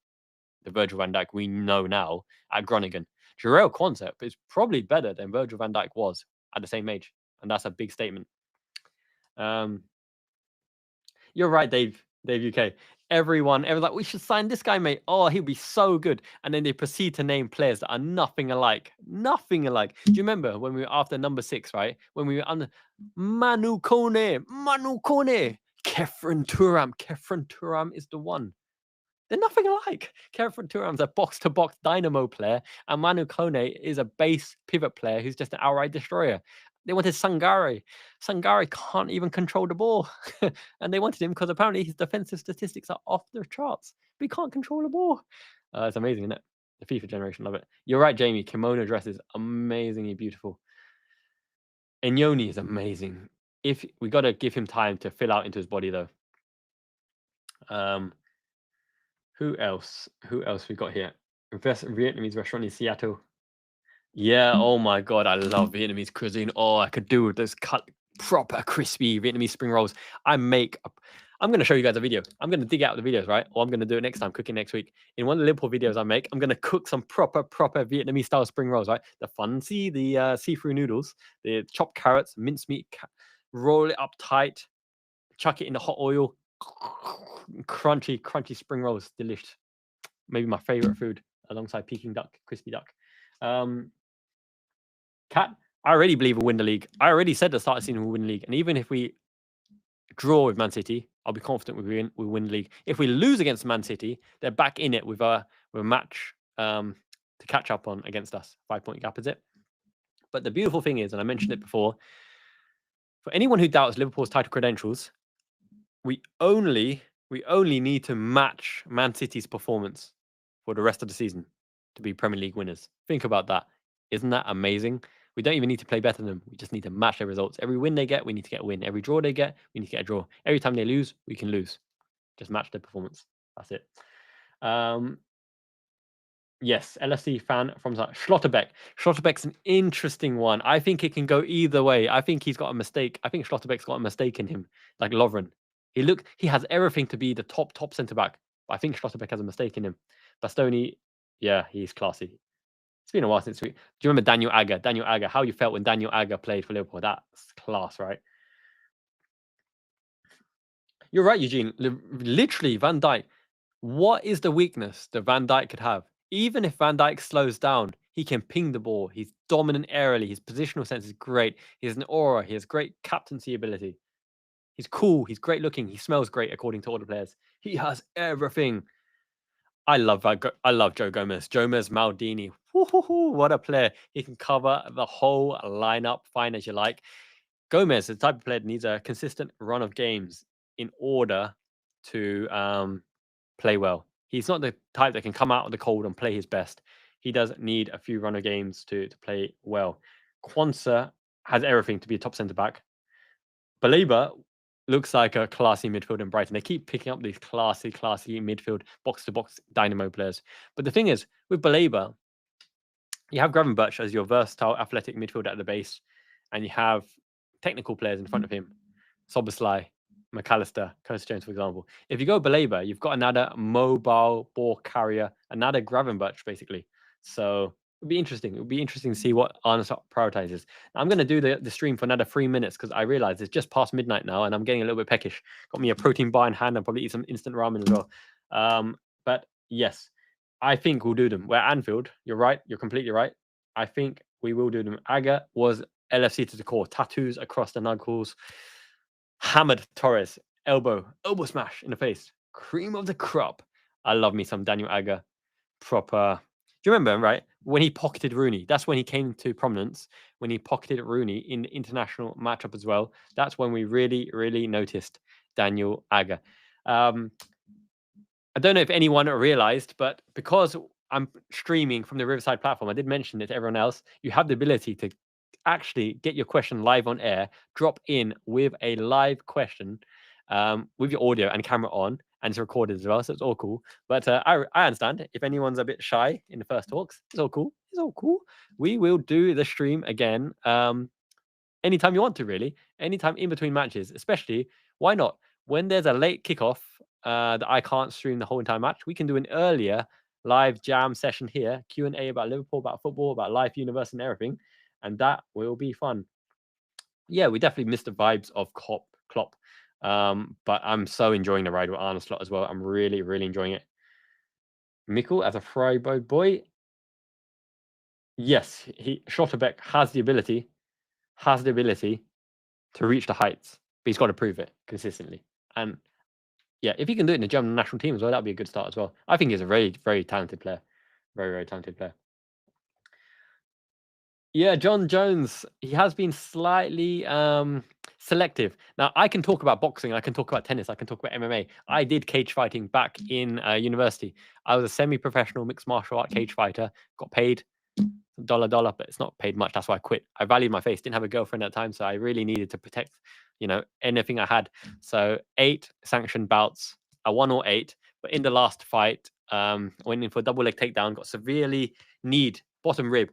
the Virgil van Dijk we know now at Groningen. Jarell Quansah is probably better than Virgil van Dijk was at the same age. And that's a big statement. You're right, Dave UK. Everyone's like, we should sign this guy, mate. Oh, he'll be so good. And then they proceed to name players that are nothing alike. Nothing alike. Do you remember when we were after number 6, right? When we were under Manu Kone, Kefren Turam is the one. They're nothing alike. Kefren Turam's a box-to-box dynamo player, and Manu Kone is a base pivot player who's just an outright destroyer. They wanted Sangare. Sangare can't even control the ball. And they wanted him because apparently his defensive statistics are off the charts. But he can't control the ball. It's amazing, isn't it? The FIFA generation, love it. You're right, Jamie. Kimono dress is amazingly beautiful. Enyoni is amazing. We got to give him time to fill out into his body, though. Who else we got here? Vietnamese restaurant in Seattle. Yeah, oh my God, I love Vietnamese cuisine. Oh, I could do those proper crispy Vietnamese spring rolls. I make I'm going to show you guys a video. I'm going to dig out the videos, right? Or I'm going to do it next time, cooking next week. In one of the Liverpool videos I make, I'm going to cook some proper Vietnamese style spring rolls, right? The fancy, the see-through noodles, the chopped carrots, mincemeat, roll it up tight, chuck it in the hot oil, crunchy spring rolls, delicious. Maybe my favorite food alongside Peking duck, crispy duck. Cat, I already believe we'll win the league. I already said at the start of the season we'll win the league. And even if we draw with Man City, I'll be confident we'll win the league. If we lose against Man City, they're back in it with a match to catch up on against us. 5-point gap is it. But the beautiful thing is, and I mentioned it before, for anyone who doubts Liverpool's title credentials, we only need to match Man City's performance for the rest of the season to be Premier League winners. Think about that. Isn't that amazing? We don't even need to play better than them. We just need to match their results. Every win they get, we need to get a win. Every draw they get, we need to get a draw. Every time they lose, we can lose. Just match their performance. That's it. Yes, LFC fan from Schlotterbeck. Schlotterbeck's an interesting one. I think it can go either way. I think he's got a mistake. I think Schlotterbeck's got a mistake in him, like Lovren. He has everything to be the top centre back. But I think Schlotterbeck has a mistake in him. Bastoni, yeah, he's classy. It's been a while since do you remember Daniel Ager? Daniel Ager, how you felt when Daniel Ager played for Liverpool? That's class, right? You're right, Eugene. Literally, Van Dijk. What is the weakness that Van Dijk could have? Even if Van Dijk slows down, he can ping the ball. He's dominant aerially. His positional sense is great. He has an aura. He has great captaincy ability. He's cool. He's great looking. He smells great, according to all the players. He has everything. I love Joe Gomez. Gomez Maldini. Woo-hoo-hoo, what a player. He can cover the whole lineup fine as you like. Gomez is the type of player that needs a consistent run of games in order to play well. He's not the type that can come out of the cold and play his best. He does need a few run of games to play well. Kwanzaa has everything to be a top centre back. Baleba looks like a classy midfield in Brighton. They keep picking up these classy midfield box-to-box dynamo players. But the thing is, with Baleba, you have Gravenberch as your versatile athletic midfielder at the base, and you have technical players in front of him. Soboslai, McAllister, Curtis Jones, for example. If you go Baleba, you've got another mobile ball carrier, another Gravenberch, basically. So it'll be interesting. It'll be interesting to see what Arne Slot prioritizes. Now, I'm going to do the stream for another 3 minutes because I realize it's just past midnight now and I'm getting a little bit peckish. Got me a protein bar in hand and probably eat some instant ramen as well. But yes, I think we'll do them. We're at Anfield. You're right. You're completely right. I think we will do them. Ager was LFC to the core. Tattoos across the knuckles. Hammered Torres. Elbow smash in the face. Cream of the crop. I love me some Daniel Ager. Proper. Do you remember, right? When he pocketed Rooney. That's when he came to prominence. When he pocketed Rooney in the international matchup as well. That's when we really noticed Daniel Ager. I don't know if anyone realized, but because I'm streaming from the Riverside platform, I did mention it to everyone else. You have the ability to actually get your question live on air, drop in with a live question with your audio and camera on, and it's recorded as well, so it's all cool. But I understand if anyone's a bit shy in the first talks, it's all cool. It's all cool. We will do the stream again anytime you want to, really. Anytime in between matches, especially, why not? When there's a late kickoff that I can't stream the whole entire match, we can do an earlier live jam session here, Q&A about Liverpool, about football, about life, universe, and everything. And that will be fun. Yeah, we definitely missed the vibes of Klopp. But I'm so enjoying the ride with Arne Slot as well. I'm really enjoying it. Mikkel as a Freiburg boy. Yes, Schlotterbeck has the ability to reach the heights, but he's got to prove it consistently. And yeah, if he can do it in the German national team as well, that'd be a good start as well. I think he's a very talented player. Very talented player. Yeah, John Jones, he has been slightly selective. Now, I can talk about boxing, I can talk about tennis, I can talk about MMA. I did cage fighting back in university. I was a semi-professional mixed martial art cage fighter, got paid $1, but it's not paid much. That's why I quit. I valued my face, didn't have a girlfriend at the time, so I really needed to protect, anything I had. So 8 sanctioned bouts. I won all 8, but in the last fight, went in for a double leg takedown, got severely kneed, bottom rib,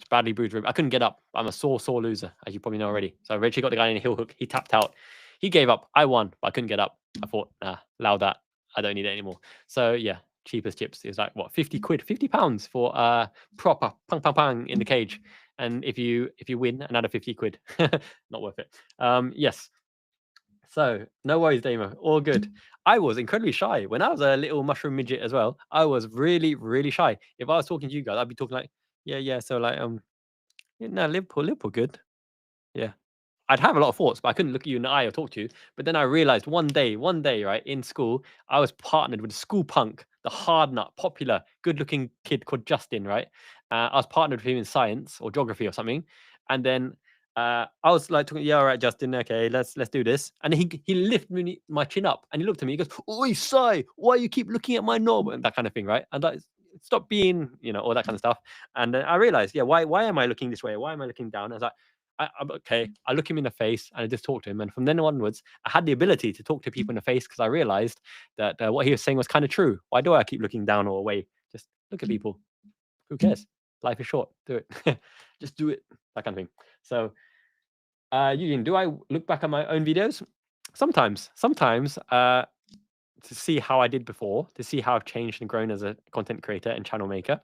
badly bruised rib. I couldn't get up. I'm a sore loser, as you probably know already. So I eventually got the guy in a heel hook. He tapped out. He gave up. I won, but I couldn't get up. I thought, nah, allow that. I don't need it anymore. So yeah, cheapest chips is like what, 50 quid, 50 pounds for proper pang pang pang in the cage. And if you win, another 50 quid. Not worth it. Yes. So no worries, Damo. All good. I was incredibly shy when I was a little mushroom midget as well. I was really, really shy. If I was talking to you guys, I'd be talking like, yeah. So like, no, Liverpool, good. Yeah. I'd have a lot of thoughts, but I couldn't look at you in the eye or talk to you. But then I realized one day, right, in school, I was partnered with a school punk, the hard nut, popular, good-looking kid called Justin, right? I was partnered with him in science or geography or something. And then I was like, yeah, all right, Justin, okay, let's do this. And he lifted my chin up and he looked at me, he goes, "Oi, Sai, why you keep looking at my knob?" And that kind of thing, right? And like, stop being, all that kind of stuff. And then I realized, yeah, why am I looking this way? Why am I looking down? I was like, I'm okay. I look him in the face and I just talk to him. And from then onwards, I had the ability to talk to people in the face because I realized that what he was saying was kind of true. Why do I keep looking down or away? Just look at people. Who cares? Life is short. Do it. Just do it. That kind of thing. So, Eugene, do I look back at my own videos? Sometimes. To see how I did before, to see how I've changed and grown as a content creator and channel maker.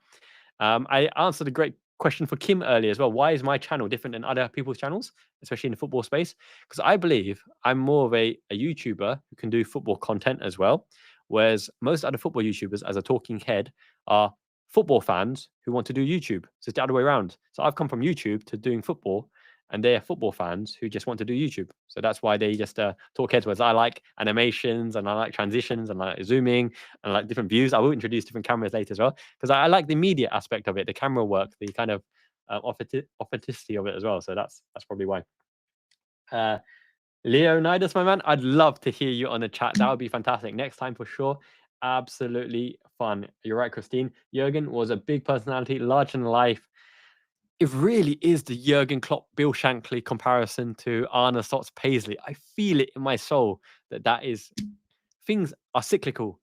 I answered a great question for Kim earlier as well. Why is my channel different than other people's channels, especially in the football space? Because I believe I'm more of a YouTuber who can do football content as well, whereas most other football YouTubers, as a talking head, are football fans who want to do YouTube. So it's the other way around. So I've come from YouTube to doing football, and they're football fans who just want to do YouTube. So that's why they just talk heads. Whereas I like animations and I like transitions and I like zooming and I like different views. I will introduce different cameras later as well because I like the media aspect of it, the camera work, the kind of authenticity of it as well. So that's probably why. Leonidas, my man, I'd love to hear you on the chat. That would be fantastic. Next time for sure. Absolutely fun. You're right, Christine. Jurgen was a big personality, larger than life. It really is the Jurgen Klopp, Bill Shankly comparison to Arne Slot's Paisley. I feel it in my soul that is, things are cyclical.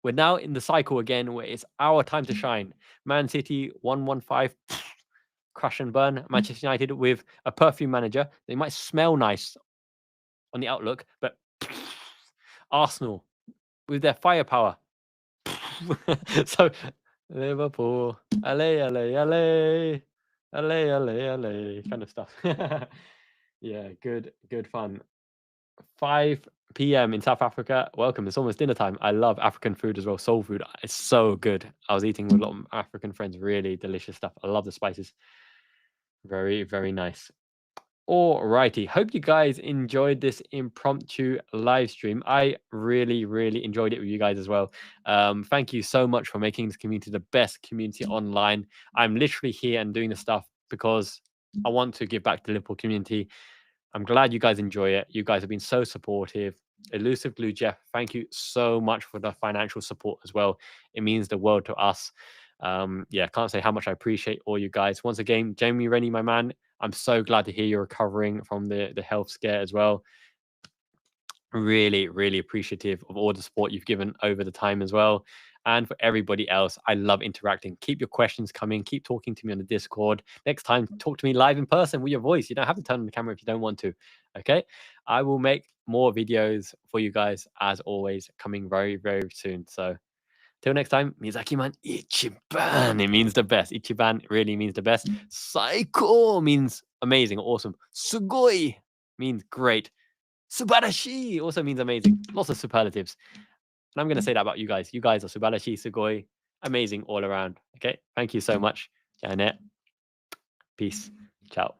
We're now in the cycle again where it's our time to shine. Man City 1-1-5, crash and burn. Manchester United with a perfume manager. They might smell nice on the outlook, but Arsenal with their firepower. So Liverpool, LA, LA, kind of stuff. Yeah, good fun. 5 p.m. in South Africa. Welcome. It's almost dinner time. I love African food as well. Soul food. It's so good. I was eating with a lot of African friends. Really delicious stuff. I love the spices. Very, very nice. Alrighty. Hope you guys enjoyed this impromptu live stream. I really, really enjoyed it with you guys as well. Thank you so much for making this community the best community online. I'm literally here and doing the stuff because I want to give back to the Liverpool community. I'm glad you guys enjoy it. You guys have been so supportive. Elusive Glue Jeff, thank you so much for the financial support as well. It means the world to us. Yeah, can't say how much I appreciate all you guys. Once again, Jamie Rennie, my man, I'm so glad to hear you're recovering from the health scare as well. Really, really appreciative of all the support you've given over the time as well. And for everybody else, I love interacting. Keep your questions coming. Keep talking to me on the Discord. Next time, talk to me live in person with your voice. You don't have to turn on the camera if you don't want to. Okay. I will make more videos for you guys as always, coming very, very soon. So till next time, Miyazaki-man, Ichiban. It means the best. Ichiban really means the best. Saiko means amazing, awesome. Sugoi means great. Subarashi also means amazing. Lots of superlatives. And I'm going to say that about you guys. You guys are subarashi, sugoi, amazing all around. Okay. Thank you so much, Janet. Peace. Ciao.